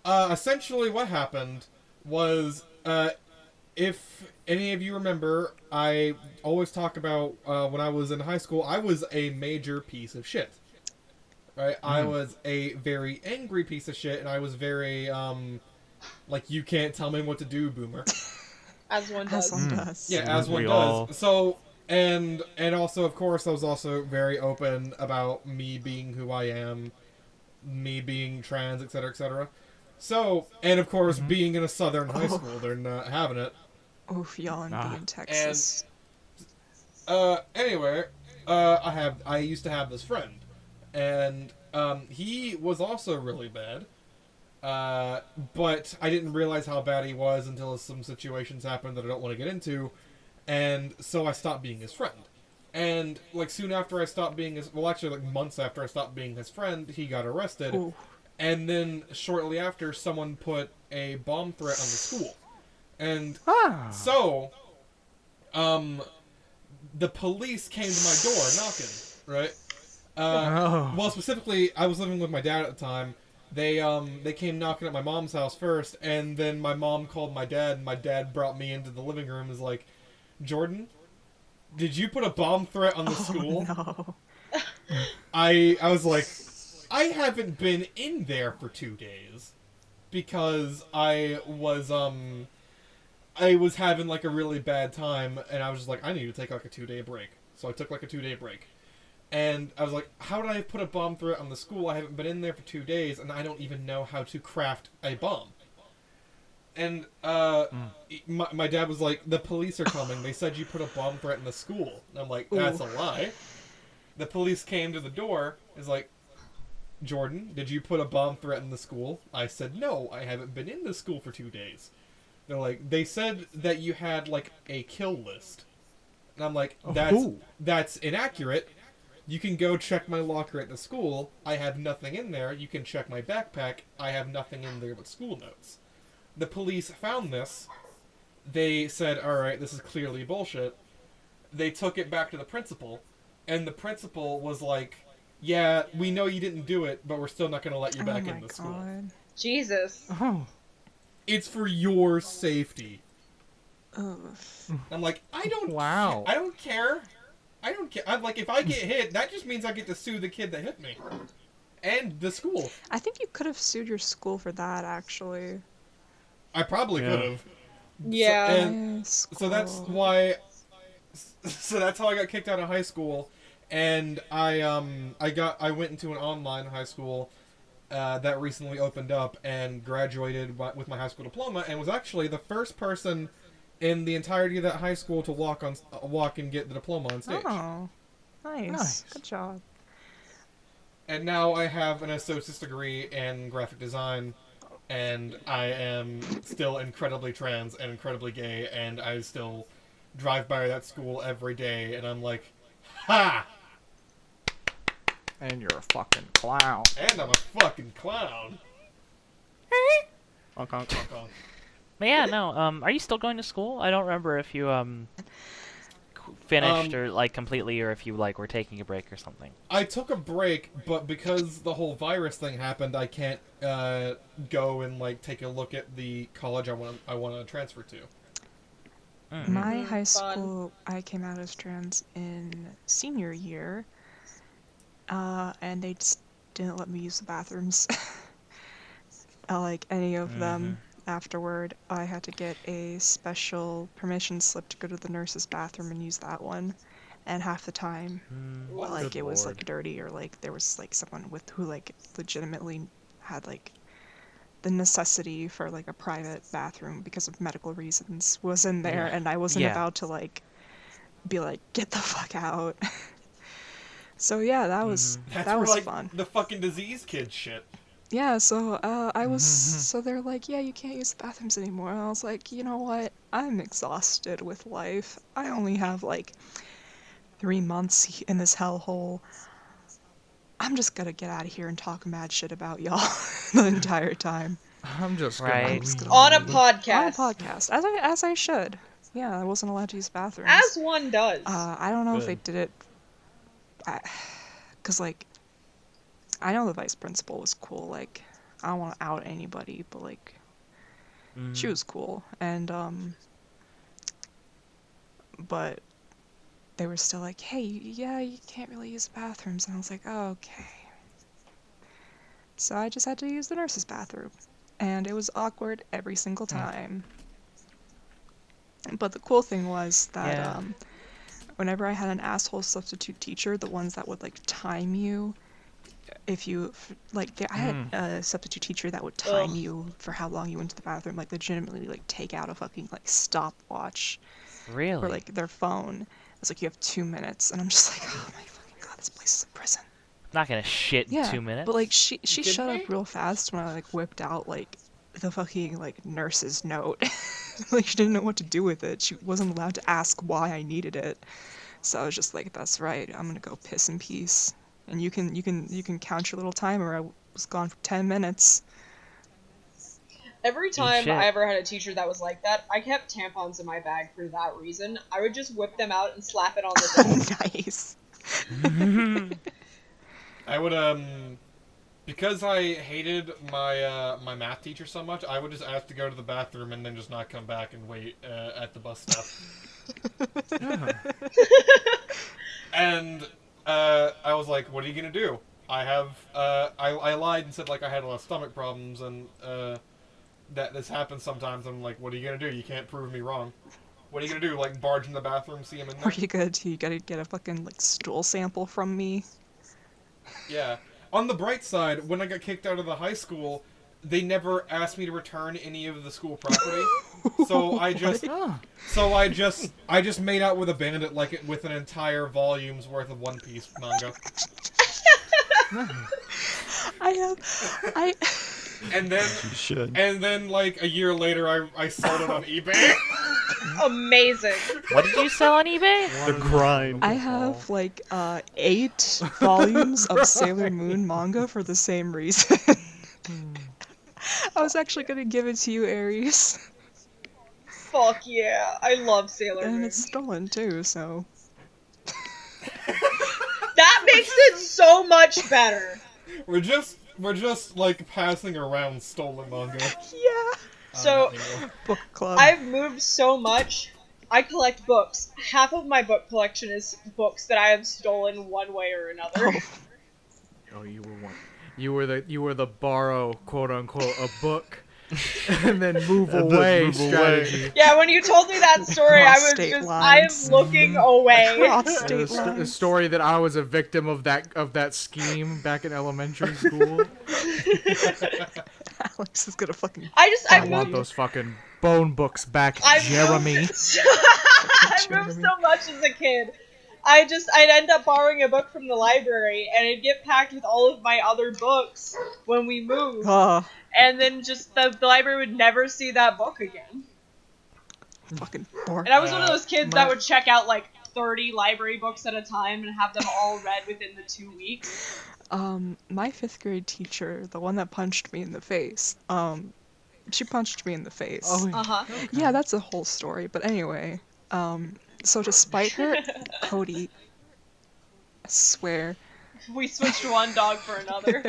essentially what happened was, if any of you remember, I always talk about, when I was in high school, I was a major piece of shit. Right? I was a very angry piece of shit, and I was very, like, you can't tell me what to do, boomer. As one As does. one does. Yeah, as one We does. all- So, and also, of course, I was also very open about me being who I am, me being trans, etc., etc. So, and of course, being in a southern high school, they're not having it. Oof, y'all in Ah. being Texas. Anyway, I used to have this friend, and he was also really bad. But I didn't realize how bad he was until some situations happened that I don't want to get into, and so I stopped being his friend. And like soon after I stopped being his, well, actually like months after I stopped being his friend, he got arrested. Ooh. And then shortly after, someone put a bomb threat on the school, and so, the police came to my door knocking. Right. Oh. Well, specifically, I was living with my dad at the time. They came knocking at my mom's house first, and then my mom called my dad, and my dad brought me into the living room and was like, Jordan, did you put a bomb threat on the school? No. I was like, I haven't been in there for 2 days because I was having like a really bad time, and I was just like, I need to take like a 2-day break. So I took like a 2-day break. And I was like, how did I put a bomb threat on the school? I haven't been in there for 2 days, and I don't even know how to craft a bomb. And my dad was like, the police are coming. They said you put a bomb threat in the school. And I'm like, that's a lie. The police came to the door. Is like, Jordan, did you put a bomb threat in the school? I said, no, I haven't been in the school for 2 days. They're like, they said that you had like a kill list. And I'm like, Oh. that's inaccurate. You can go check my locker at the school. I have nothing in there. You can check my backpack. I have nothing in there but school notes. The police found this. They said, alright, this is clearly bullshit. They took it back to the principal. And the principal was like, yeah, we know you didn't do it, but we're still not going to let you back in the school. God. Jesus. Oh. It's for your safety. Ugh. I'm like, I don't Wow. I don't care. I don't care. I'm like, if I get hit, that just means I get to sue the kid that hit me. And the school. I think you could have sued your school for that, actually. I probably Yeah. could have. Yeah. And My so that's school. why. So that's how I got kicked out of high school, and I went into an online high school that recently opened up and graduated with my high school diploma, and was actually the first person in the entirety of that high school to walk and get the diploma on stage. Oh, nice. Nice. Good job. And now I have an associate's degree in graphic design, and I am still incredibly trans and incredibly gay, and I still drive by that school every day, and I'm like, ha! And you're a fucking clown. And I'm a fucking clown. Honk, honk. Fuck off. But yeah, no. Are you still going to school? I don't remember if you finished or like completely, or if you like were taking a break or something. I took a break, but because the whole virus thing happened, I can't go and like take a look at the college I want to transfer to. Mm. My Mhm, high fun. school, I came out as trans in senior year, and they just didn't let me use the bathrooms. Like any of them. Afterward, I had to get a special permission slip to go to the nurse's bathroom and use that one. And half the time, What? like Good it was lord. like dirty, or like there was like someone who like legitimately had like the necessity for like a private bathroom because of medical reasons was in there, Yeah. and I wasn't Yeah. about to like be like, get the fuck out. So yeah, that was That's that where, was like, fun. the fucking disease kid shit. Yeah, so I was so they're like, yeah, you can't use the bathrooms anymore. And I was like, you know what? I'm exhausted with life. I only have like 3 months in this hellhole. I'm just gonna get out of here and talk mad shit about y'all the entire time. I'm just Right. gonna I'm just leave. gonna On a leave. podcast. On a podcast, as I should. Yeah, I wasn't allowed to use bathrooms. As one does. I don't know if they Good. did it, cause like, I know the vice principal was cool. Like, I don't want to out anybody, but like, she was cool, and but they were still like, hey, yeah, you can't really use the bathrooms, and I was like, oh, okay. So I just had to use the nurse's bathroom, and it was awkward every single time. But the cool thing was that Yeah. whenever I had an asshole substitute teacher, the ones that would like time you, if you I had a substitute teacher that would time Ugh. you for how long you went to the bathroom, like legitimately like take out a fucking like stopwatch Really? or like their phone. It's like you have 2 minutes, and I'm just like, oh my fucking god, this place is a prison. Not gonna shit in Yeah, 2 minutes. but like she kidding shut me? up real fast when I like whipped out like the fucking like nurse's note. Like she didn't know what to do with it. She wasn't allowed to ask why I needed it. So I was just like, that's right, I'm gonna go piss in peace. And you can count your little timer. I was gone for 10 minutes. Every time shit. I ever had a teacher that was like that, I kept tampons in my bag for that reason. I would just whip them out and slap it on the desk. Nice. I would because I hated my my math teacher so much, I would just ask to go to the bathroom and then just not come back and wait at the bus stop. And I was like, "What are you gonna do?" I have I lied and said like I had a lot of stomach problems and that this happens sometimes. I'm like, "What are you gonna do? You can't prove me wrong." What are you gonna do? Like barge in the bathroom, see him in Or there? you gotta get a fucking like stool sample from me. Yeah. On the bright side, when I got kicked out of the high school, they never asked me to return any of the school property. So I just made out with a bandit like with an entire volume's worth of One Piece manga. I And then You should. like a year later I sold it on eBay. amazing. What did you sell on eBay? The grind. I have like 8 volumes of Sailor Moon manga for the same reason. I was actually gonna give it to you, Aries. Fuck yeah, I love Sailor And Moon. it's stolen too, so. That makes it so much better. We're just like passing around stolen manga. Yeah. So, Not anymore. Book club. I've moved so much. I collect books. Half of my book collection is books that I have stolen one way or another. Oh, you were one. You were the borrow, quote unquote, a book, and then move And then away move away. strategy. Yeah, when you told me that story, I Cross was state just, lines. I am looking away. Cross The state lines. story that I was a victim of that scheme back in elementary school. Alex is gonna fucking. I I moved want those fucking bone books back, I Jeremy. moved so much as a kid. I'd end up borrowing a book from the library, and it'd get packed with all of my other books when we moved, and then just the library would never see that book again. Fucking boring. And I was one of those kids My- that would check out like 30 library books at a time and have them all read within the 2 weeks. My 5th grade teacher, the one that punched me in the face, she punched me in the face. Oh, Uh-huh. Yeah, that's a whole story. But anyway, so to spite her, Cody, I swear. We switched one dog for another.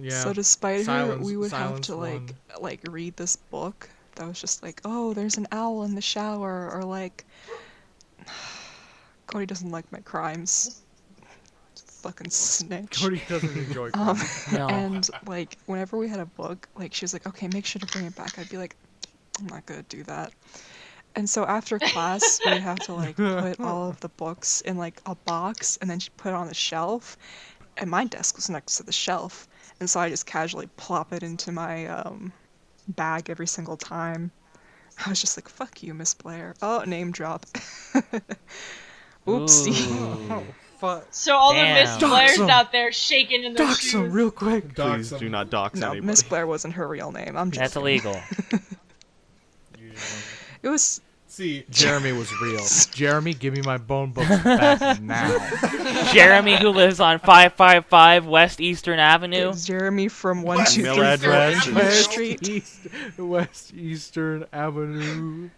yeah. So to spite her, Silence- we would have silence to one. like read this book that was just like, oh, there's an owl in the shower, or like, Cody doesn't like my crimes. Fucking snitch. Cody doesn't enjoy. Um, No. And like whenever we had a book, like she was like, okay, make sure to bring it back. I'd be like, I'm not gonna do that. And so after class, we'd have to like put all of the books in like a box, and then she'd put it on the shelf. And my desk was next to the shelf, and so I just casually plop it into my bag every single time. I was just like, fuck you, Miss Blair. Oh, name drop. Oopsie. Oh, fuck. So all Damn. the Miss Dox Blairs 'em. out there shaking in their Dox shoes. him real quick. Dox Please him. do not dox No, anybody. Miss Blair wasn't her real name. I'm just That's saying. illegal. It was See, Jeremy was real. Jeremy, give me my bone books back now. Jeremy, who lives on 555 West Eastern Avenue. it's Jeremy from Email 123 address. West, Street. West Eastern Avenue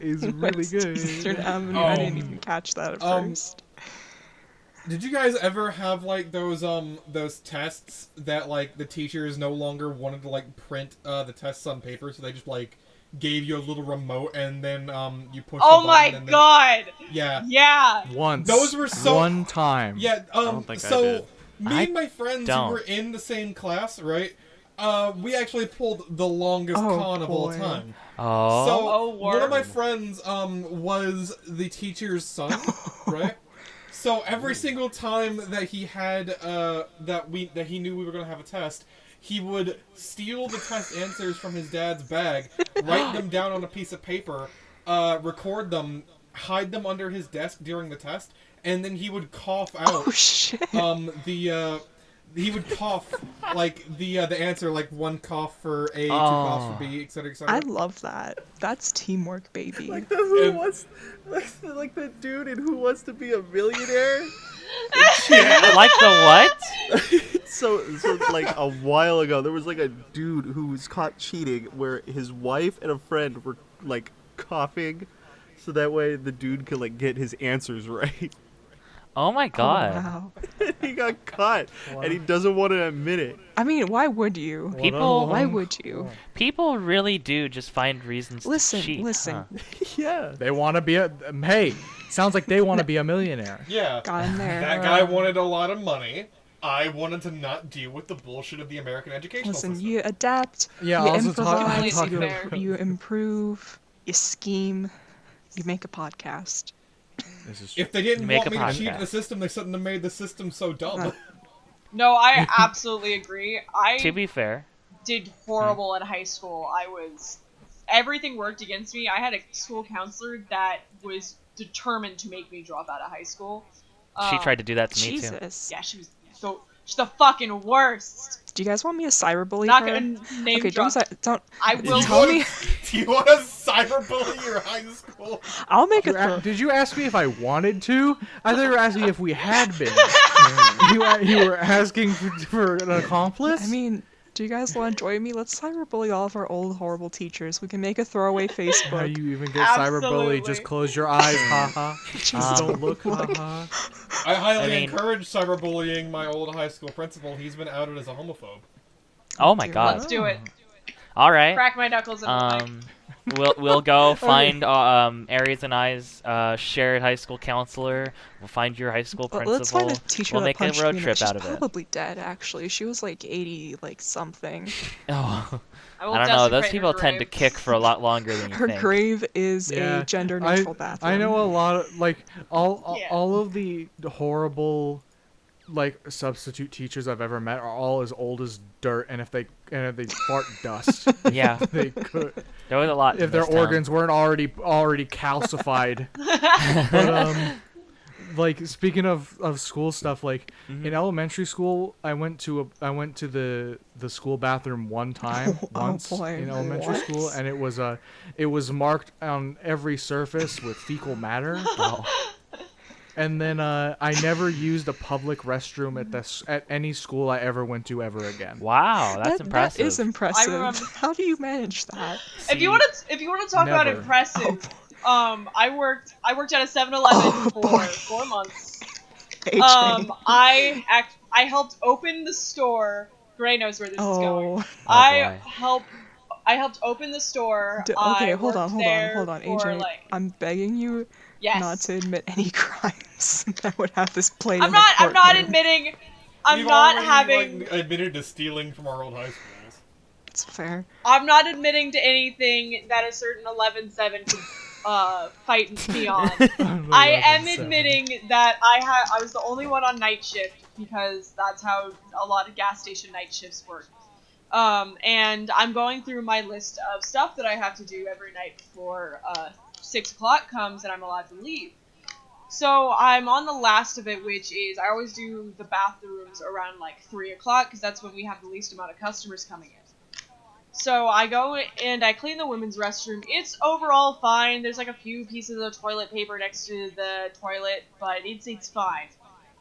is really West good. Eastern Avenue. I didn't even catch that at first. did you guys ever have like those tests that like the teachers no longer wanted to like print the tests on paper, so they just like gave you a little remote and then you push Oh the my button and then, god! yeah. Yeah! Once. Those were so- One time. Yeah, don't think I so did. me I and my friends don't. who were in the same class, right? We actually pulled the longest Oh, con of all boy. time. Oh. So Oh, one of my word. friends was the teacher's son, right? So every single time that he had that he knew we were gonna have a test, he would steal the test answers from his dad's bag, write them down on a piece of paper, record them, hide them under his desk during the test, and then he would cough out Oh shit. he would cough like the answer, like one cough for A, two coughs for B, etc., etc. I love that. That's teamwork, baby. Like the Who And- Wants, like the dude in Who Wants to Be a Millionaire. Like the what? So like a while ago, there was like a dude who was caught cheating, where his wife and a friend were like coughing, so that way the dude could like get his answers right. Oh my Oh, god. wow. He got caught, and he doesn't want to admit it. I mean, why would you? People Why would you? people really do just find reasons Listen, to cheat. listen. huh? Yeah. They want to be a. Hey, sounds like they want to be a millionaire. Yeah. Got in there. That guy wanted a lot of money. I wanted to not deal with the bullshit of the American educational Listen, system. you adapt. Yeah, you also improvise. talking fair. about. You improve. You scheme. You make a podcast. This is If they didn't You make want a me to cheat podcast. the system, they shouldn't have made the system so dumb. No, I absolutely agree. To I be fair, did horrible in high school. Everything worked against me. I had a school counselor that was determined to make me drop out of high school. she tried to do that to me too. Jesus. Yeah, she's the fucking worst. Do you guys want me to cyberbully Not her? gonna name Okay, drop. don't. I will. Tell me. Do you want to cyberbully your high school? I'll make a Did you ask me if I wanted to? I thought you were asking if we had been. you were asking for an accomplice? I mean, do you guys want to join me? Let's cyberbully all of our old horrible teachers. We can make a throwaway How Facebook. you even get Absolutely. cyberbully? Just close your eyes, haha. Just don't look, haha. I highly I mean- encourage cyberbullying my old high school principal. He's been outed as a homophobe. Oh my Dear god. Let's do it. All right. Crack my knuckles in the mic. We'll go find Aries and I's shared high school counselor. We'll find your high school principal. Let's find a teacher we'll that make a punched road me in trip the- out of She's it. probably dead, actually. She was like 80, like something. Oh, will I don't know. Those desecrate people her tend to grave. kick for a lot longer than you Her think. grave is Yeah, a gender-neutral bathroom. I know a lot of all Yeah. all of the horrible substitute teachers I've ever met are all as old as dirt, and if they fart dust, Yeah, they could there was a lot. if in their this town. organs weren't already calcified. But speaking of school stuff, Mhm. in elementary school, I went to the school bathroom one time once boy, in elementary what? school, and it was marked on every surface with fecal matter. Oh. And then I never used a public restroom at any school I ever went to ever again. Wow, that's impressive. That is impressive. remember- How do you manage that? If you want to talk about Never. impressive, I worked at a 7-Eleven for boy. 4 months. AJ. I helped open the store. Gray knows where this is going. Oh. I boy. helped open the store. Okay, I hold on, worked there for, AJ. I'm begging you yes. not to admit any crimes that would have this played I'm in not. the I'm not courtroom. admitting. I'm We've not already, having. admitted to stealing from our old high schools. It's fair. I'm not admitting to anything that a certain 11-7 could fight me on. I am admitting that I was the only one on night shift because that's how a lot of gas station night shifts work. And I'm going through my list of stuff that I have to do every night before 6 o'clock comes and I'm allowed to leave. So I'm on the last of it, which is I always do the bathrooms around like 3 o'clock because that's when we have the least amount of customers coming in. So I go and I clean the women's restroom. It's overall fine. There's like a few pieces of toilet paper next to the toilet, but it's fine.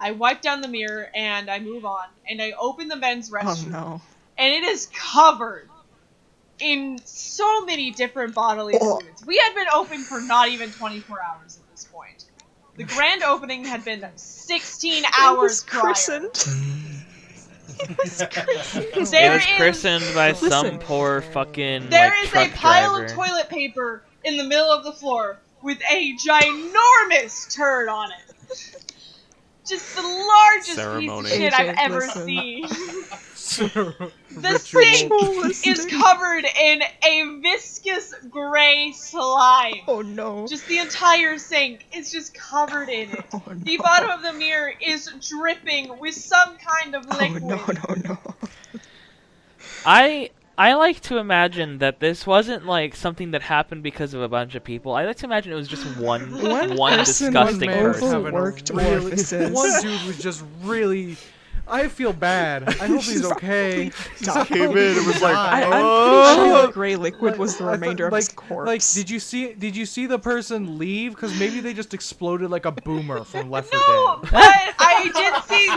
I wipe down the mirror and I move on and I open the men's Oh restroom no. and it is covered in so many different bodily fluids. We had been open for not even 24 hours at this point. The grand opening had been 16 It hours was prior. christened. It was There is christened by some Listen. poor fucking There is a truck pile driver. of toilet paper in the middle of the floor with a ginormous turd on it. Just the largest Ceremony. piece of shit I've AJ, ever listen. seen. The The sink is Listening. covered in a viscous gray slime. Oh no. Just the entire sink is just covered in it. Oh no. The bottom of the mirror is dripping with some kind of Oh liquid. no. I like to imagine that this wasn't like something that happened because of a bunch of people. I like to imagine it was just one person disgusting man was person. having a overworked really- orifices. One dude was just really. I feel bad. I hope he's okay. Came in and was like, I'm oh. pretty sure the gray liquid was the I thought- remainder of his corpse. Like, did you see the person leave? Because maybe they just exploded like a boomer from Left 4 No, Dead. but I did see.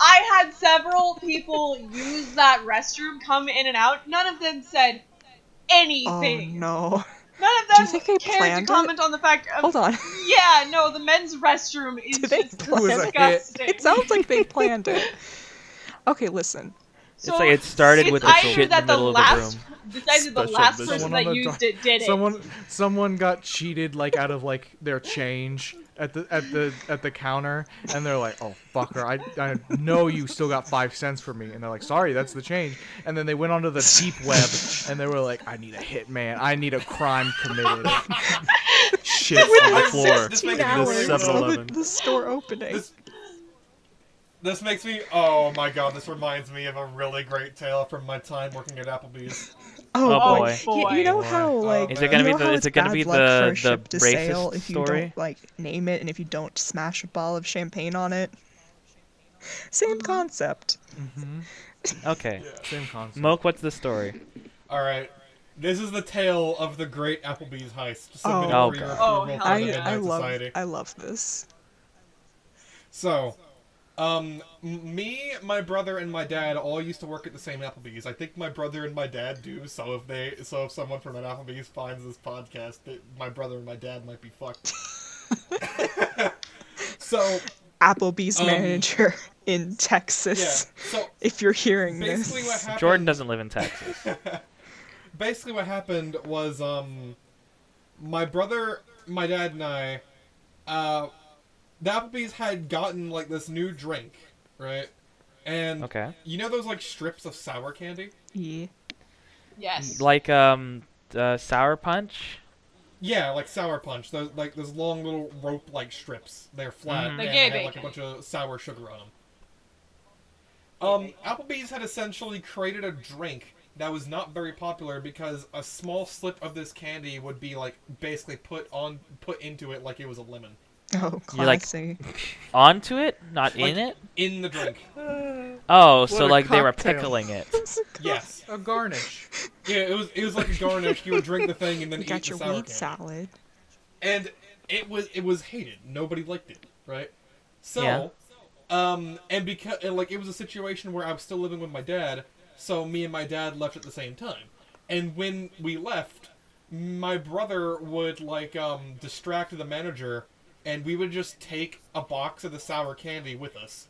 I had several people use that restroom, come in and out. None of them said Oh anything. no. None of Do you them think they cared planned to it? comment on the fact of. Hold on. Yeah, no, the men's restroom is Did they just plan it? disgusting. It sounds like they planned it. Okay, listen. It's like it started with a either shit in the that middle of the last, room. It's either the Special last edition. person Someone on that the used do- it did it. Someone got cheated like out of like their change at the counter, and they're like, "Oh fucker, I know you still got 5 cents for me," and they're like, "Sorry, that's the change." And then they went onto the deep web, and they were like, "I need a hitman. I need a crime committed." Shit on the floor. This 16 makes me hours really of 7-Eleven. the store opening. This makes me. Oh my god, this reminds me of a really great tale from my time working at Applebee's. Oh, boy. You know how like Is it gonna be you know the- how is it's it gonna bad be luck the- for a the ship to racist sail if you story? don't like name it and if you don't smash a bottle of champagne on it? Same concept. Okay. Same concept. Moke, what's the story? Alright. This is the tale of the great Applebee's heist. Submitted Oh. for your God. Oh, approval hell for the yeah. Midnight Society. I love this. So, me, my brother, and my dad all used to work at the same Applebee's. I think my brother and my dad do. So if someone from an Applebee's finds this podcast, my brother and my dad might be fucked. So, Applebee's manager in Texas. yeah. So If you're hearing basically, what this. happened? Jordan doesn't live in Texas. Basically, what happened was my brother, my dad, and I, the Applebee's had gotten like this new drink, right? And Okay. you know those like strips of sour candy? Yeah. Yes. Like sour punch. Yeah, like Sour Punch. Those long little rope-like strips. They're flat Mhm. The and gay they have like a bacon. bunch of sour sugar on them. Applebee's had essentially created a drink that was not very popular because a small slip of this candy would be like basically put into it like it was a lemon Oh, You're like- classy. Onto it, not Like- in it. in the drink. Oh, so a like they were cocktail. pickling it. Yes. A garnish. Yeah, it was like a garnish. You would drink the thing and then You eat got the your sour wheat candy. salad. And it was hated. Nobody liked it, right? So, Yeah. and because it was a situation where I was still living with my dad, so me and my dad left at the same time. And when we left, my brother would distract the manager, and we would just take a box of the sour candy with us.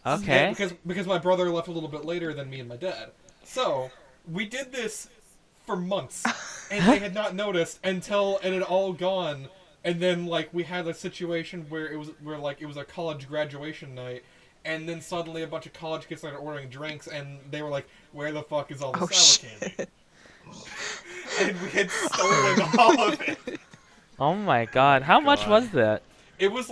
Okay. Because my brother left a little bit later than me and my dad. So, we did this for months, and they had not noticed until it had all gone. And then, we had a situation where it was a college graduation night, and then suddenly a bunch of college kids started ordering drinks, and they were like, where the fuck is all the Oh, sour shit. candy? And we had stolen all of it. Oh my God. How much God. was that? It was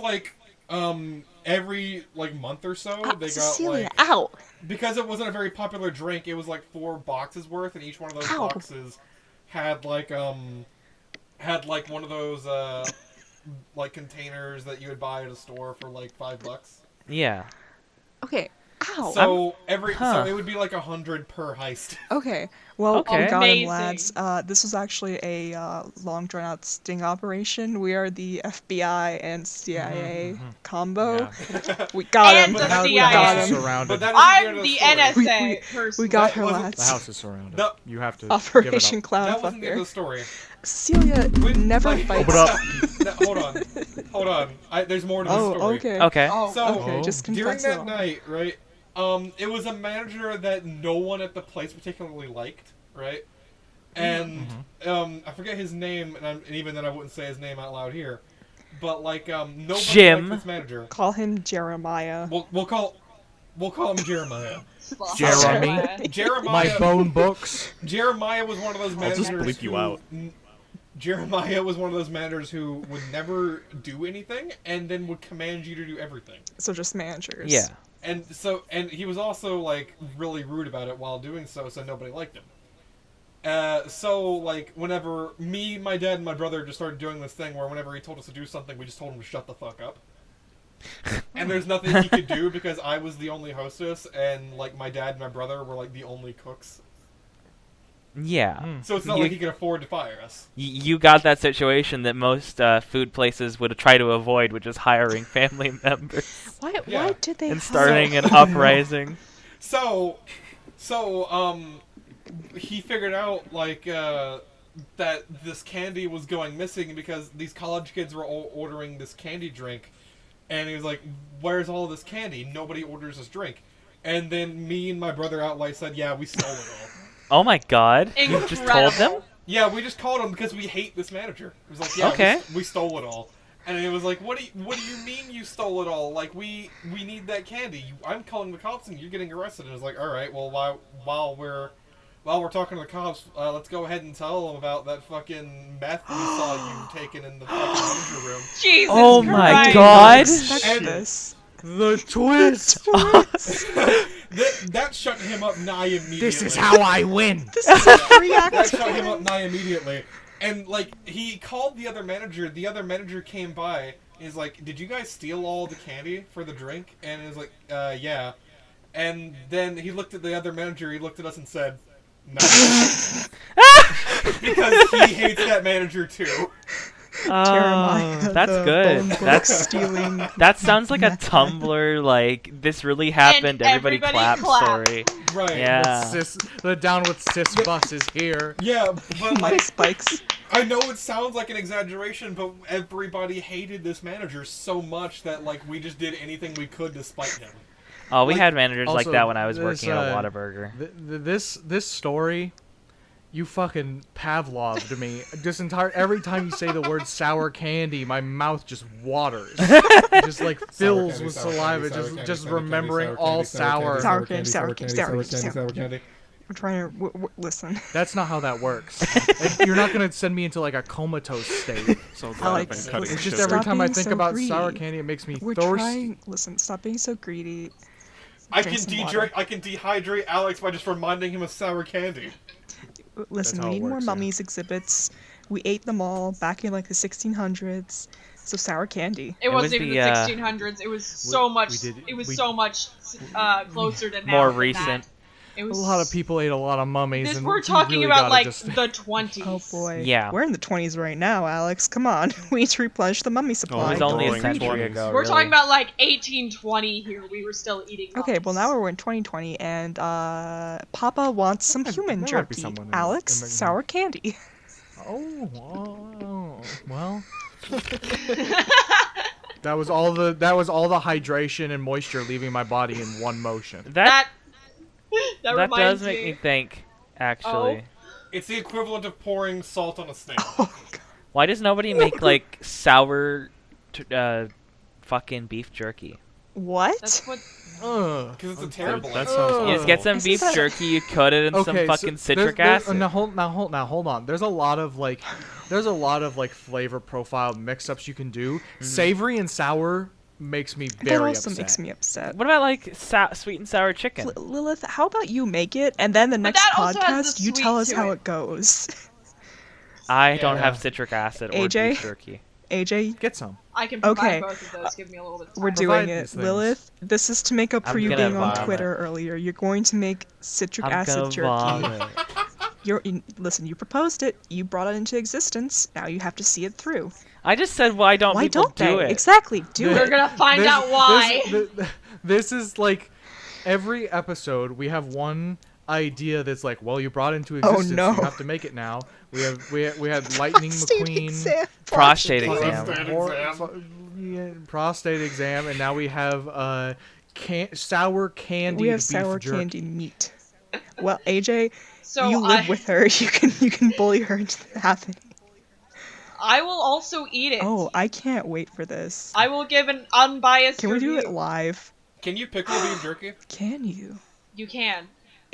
every month or so they got Cecilia, ow! because it wasn't a very popular drink. It was 4 boxes worth, and each one of those Ow. boxes had one of those containers that you would buy at a store for $5. Yeah. Okay, ow! So Huh. so it would be 100 per heist. Okay, well, Okay. we got him, Amazing. lads. This was actually a long drawn-out sting operation. We are the FBI and CIA combo. Yeah. We got And him. the The house, We the CIA. got house is him. surrounded. But that I'm isn't the the end of the story. NSA person. We got That her, wasn't- lads. The house is surrounded. No. You have to Operation give it Clown That wasn't the end of the Fucker. story. Celia When- never like- fights. Open up. No, hold on. There's more to the Oh, story. okay. Okay. Oh, So Okay, Oh. just during confess it that all. night, right? It was a manager that no one at the place particularly liked, right? And I forget his name, and even then I wouldn't say his name out loud here. But nobody Jim. liked this manager. Call him Jeremiah. We'll call him Jeremiah. fuck. Jeremy. Jeremiah. My phone books. Jeremiah was one of those I'll managers. just bleep you who- out. Jeremiah was one of those managers who would never do anything, and then would command you to do everything. So just managers. Yeah. And he was also really rude about it while doing so nobody liked him. Whenever me, my dad, and my brother just started doing this thing where whenever he told us to do something, we just told him to shut the fuck up. And there's nothing he could do because I was the only hostess, and my dad and my brother were the only cooks. Yeah. So it's not You- like he could afford to fire us. You got that situation that most food places would try to avoid, which is hiring family members Why Yeah. did they and have- starting an uprising. So, he figured out that this candy was going missing because these college kids were all ordering this candy drink, and he was like, "Where's all this candy? Nobody orders this drink." And then me and my brother outright said, "Yeah, we stole it all." Oh my God! You just told them? Incredible. Yeah, we just called him because we hate this manager. It was like, "Yeah, Okay. we stole it all." And it was like, "What do you mean you stole it all? We need that candy. I'm calling the cops and you're getting arrested." And it was like, "All right, well, while we're talking to the cops, let's go ahead and tell them about that fucking meth we saw you taking in the fucking manager room." Jesus Oh my Christ. God. Expect And- this. The twist. That shut him up nigh immediately. This is how I win. This is a free act. That shut him up nigh immediately. And he called the other manager. The other manager came by. He's like, "Did you guys steal all the candy for the drink?" And he was like, "Yeah." And then he looked at the other manager. He looked at us and said, No. Because he hates that manager too. Jeremiah, that's the good. phone book That's stealing. that sounds like a method. Tumblr like this really happened. Everybody clap story. Right. Yeah. The down with cis bus is here. Yeah, but My like, spikes. I know it sounds like an exaggeration, but everybody hated this manager so much that like we just did anything we could to spite him. Oh, we Like, had managers like also, that when I was this, working at a Whataburger. This story, you fucking Pavloved me. Every time you say the word sour candy, my mouth just waters. It just like fills candy, with sour saliva, candy, just sour candy, remembering sour all candy, sour. Sour candy, sour candy, sour sour candy. candy. I'm trying to listen. That's not how that works. Like, you're not gonna send me into like a comatose state. So glad I've been Alex, cutting listen, It's just sugar. every Stop time I being think so about greedy. sour candy, it makes me We're thirsty. trying. Listen, stop being so greedy. I Drink can some water. I can dehydrate Alex by just reminding him of sour candy. Listen, how we it need more works, yeah. mummies exhibits. We ate them all back in like the 1600s. So sour candy. It was wasn't even the, the 1600s. It was so much. It was so much closer to now. More than recent. that. It A was lot of people ate a lot of mummies. This, and we're you talking really about gotta like just... the 20s. Oh boy. Yeah. We're in the 20s right now, Alex. Come on. We need to replenish the mummy supply. It was only a Roaring century 20s. ago. We're really. talking about like 1820 here. We were still eating. Okay, well now mummies. we're in 2020, and Papa wants some human there might be jerky. someone in Alex, the- sour candy. Well. That was all the hydration and moisture leaving my body in one motion. That that that reminds does make me think. Actually, It's the equivalent of pouring salt on a snail. why does nobody make like sour, fucking beef jerky? What? That's what. Ugh. Because it's a terrible That idea. sounds You just awful. get some Isn't beef that- jerky, you coat it in some fucking citric acid. Now hold on. There's a lot of like flavor profile mix-ups you can do. Savory and sour makes me very that also upset. makes me upset. What about like sweet and sour chicken? Lilith, how about you make it, and then the next that also has podcast the you tell sweet us to how it. it goes. I don't Yeah. have citric acid or AJ? beef jerky. AJ, Get some. I can provide Okay. both of those. Give me a little bit of time. we're Provide doing it. these things. Lilith, this is to make up for I'm you gonna being on vomit. Twitter earlier. You're going to make citric I'm acid gonna jerky. vomit. Listen, you proposed it. You brought it into existence. Now you have to see it through. I just said why don't Why people don't they? do it? Exactly. Do We're it. gonna find out why. This is like every episode we have one idea that's like, well, you brought into existence, no. you have to make it now. We had Lightning Prostate McQueen, exam. Prostate Prostate exam. exam. prostate exam, and now we have sour candy. We have beef sour jerky. candy meat. Well, AJ, So you live with her. You can bully her into happening. I will also eat it. Oh, I can't wait for this. I will give an unbiased Can we do review. it live? Can you pickle beef jerky? Can you? You can.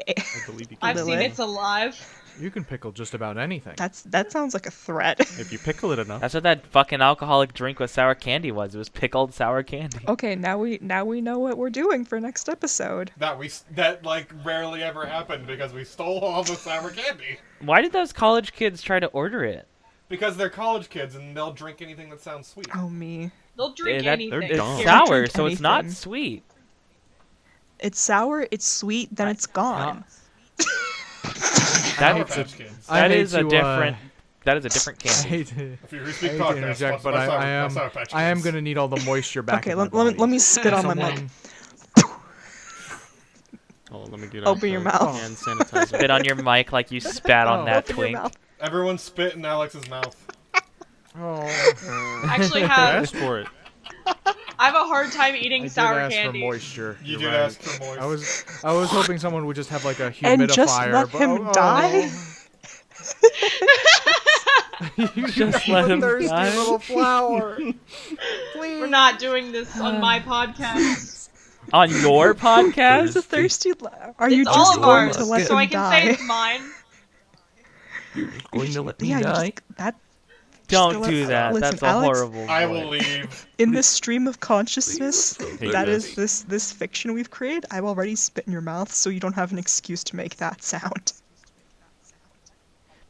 I believe you can. I've seen Lilith? it's alive. You can pickle just about anything. That sounds like a threat. If you pickle it enough. That's what that fucking alcoholic drink with sour candy was. It was pickled sour candy. Okay, now we know what we're doing for next episode. That like rarely ever happened because we stole all the sour candy. Why did those college kids try to order it? Because they're college kids and they'll drink anything that sounds sweet. Oh me. They'll drink They're anything. dumb. It's Here. sour, Drink so it's not anything. sweet. It's sour, it's sweet, then it's gone. Sour That, Patch Kids. I that hate is a to, different. That is a different I candy. hate to, If you I speak hate to podcast, interject, but plus I Sour Patch am Kids. gonna need all the moisture back. Okay, in my let me body. spit on my Someone- mic. Oh, let me get Open out your the mouth. hand sanitizer. Spit on your mic like you spat on Oh. that Open your twink. mouth. Everyone spit in Alex's mouth. Oh, Actually I have asked for it. I have a hard time I eating did sour ask candy. for moisture. You You're did right. ask for moist. I was hoping someone would just have like a humidifier. And just let but- him die? You Just let him thirsty die. little flower. Please. We're not doing this on my podcast. On your podcast? It's a thirsty Are you It's just all of going ours, to let so him I can die? say it's mine. Going to let me Yeah, you die. that Don't Just do let- that. listen, That's a Alex, horrible. I voice. will leave. in this stream of consciousness Hate that this. is this fiction we've created, I've already spit in your mouth, so you don't have an excuse to make that sound.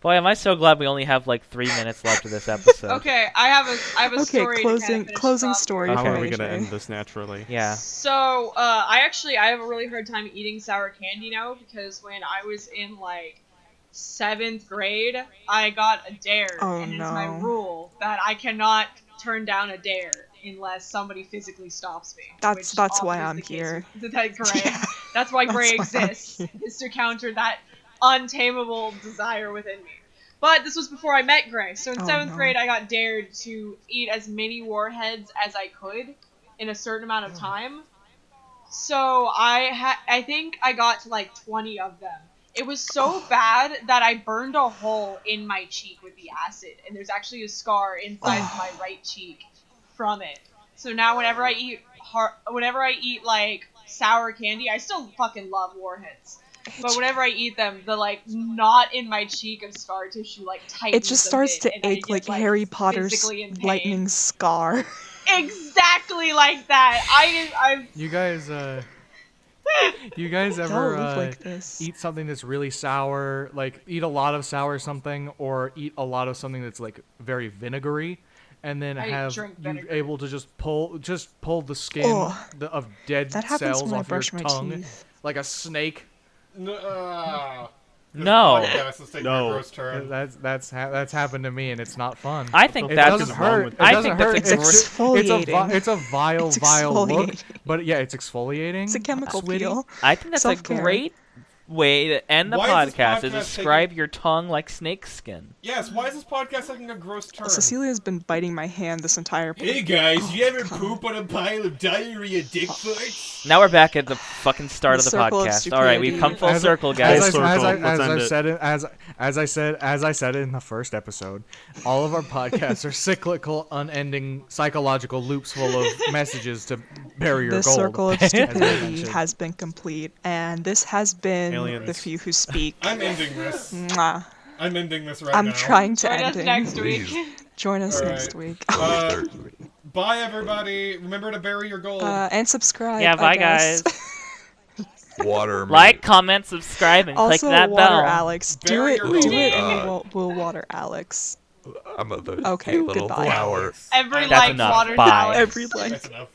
Boy, am I so glad we only have like 3 minutes left of this episode. Okay, I have a Okay, story. closing to kind of closing finish off. story. How for are we gonna AJ. end this naturally? Yeah. So, I have a really hard time eating sour candy now because when I was in like 7th grade, I got a dare, Oh, and it's my no. rule that I cannot turn down a dare unless somebody physically stops me. That's which why often is I'm the case here. with that Gray. Yeah, That's why Gray that's why I'm exists, here. is to counter that untamable desire within me. But this was before I met Gray, so in Oh, 7th no. grade I got dared to eat as many warheads as I could in a certain amount of time. So I think I got to like 20 of them. It was so bad that I burned a hole in my cheek with the acid, and there's actually a scar inside of my right cheek from it. So now whenever I eat like sour candy, I still fucking love warheads. But whenever I eat them, the like knot in my cheek of scar tissue like tightens It just a starts bit, to and I ache get, like Harry Potter's physically in pain. lightning scar. Exactly like that. I You guys, you guys They all ever live like this. eat something that's really sour, like eat a lot of sour something, or eat a lot of something that's like very vinegary, and then I have drink you vinegar. able to just pull the skin Ugh. of dead That happens cells when I off your brush my tongue, teeth. like a snake. This No. podcast is taking a No. gross turn. That's happened to me, and it's not fun. I think It that's doesn't wrong hurt. with It that? I doesn't think that's hurt. a It's gr- exfoliating. it's a vile, It's vile look. exfoliating. But yeah, it's exfoliating. It's a chemical sweetie. peel. I think that's a Self-care. great way to end the Why is this podcast. Is podcast describe your tongue like snake skin. Yes, why is this podcast taking a gross turn? Cecilia's been biting my hand this entire. Hey guys, you ever God. poop on a pile of diarrhea dick farts? Now we're back at the fucking start The of the circle of podcast. All right, we've come full stupidity. circle, As guys. Full circle. Let's end it. I said it in the first episode, all of our podcasts are cyclical, unending psychological loops full of messages to bury your The gold. circle of as I stupidity mentioned. has been complete, and this has been Aliens. the few who speak. I'm ending this. Mwah. I'm ending this right I'm now. trying to join end us it. next week. Please. Join us All next right. week. Bye everybody. Remember to bury your gold. And subscribe. Yeah, I bye, guess. guys. Water. Like, comment, subscribe, and click Also, that water bell. Alex. Do Bury it. your Do gold. it, and we'll water Alex. I'm a Okay, little goodbye. flower. Every That's like enough. water Bye. Alex. Every like. That's enough.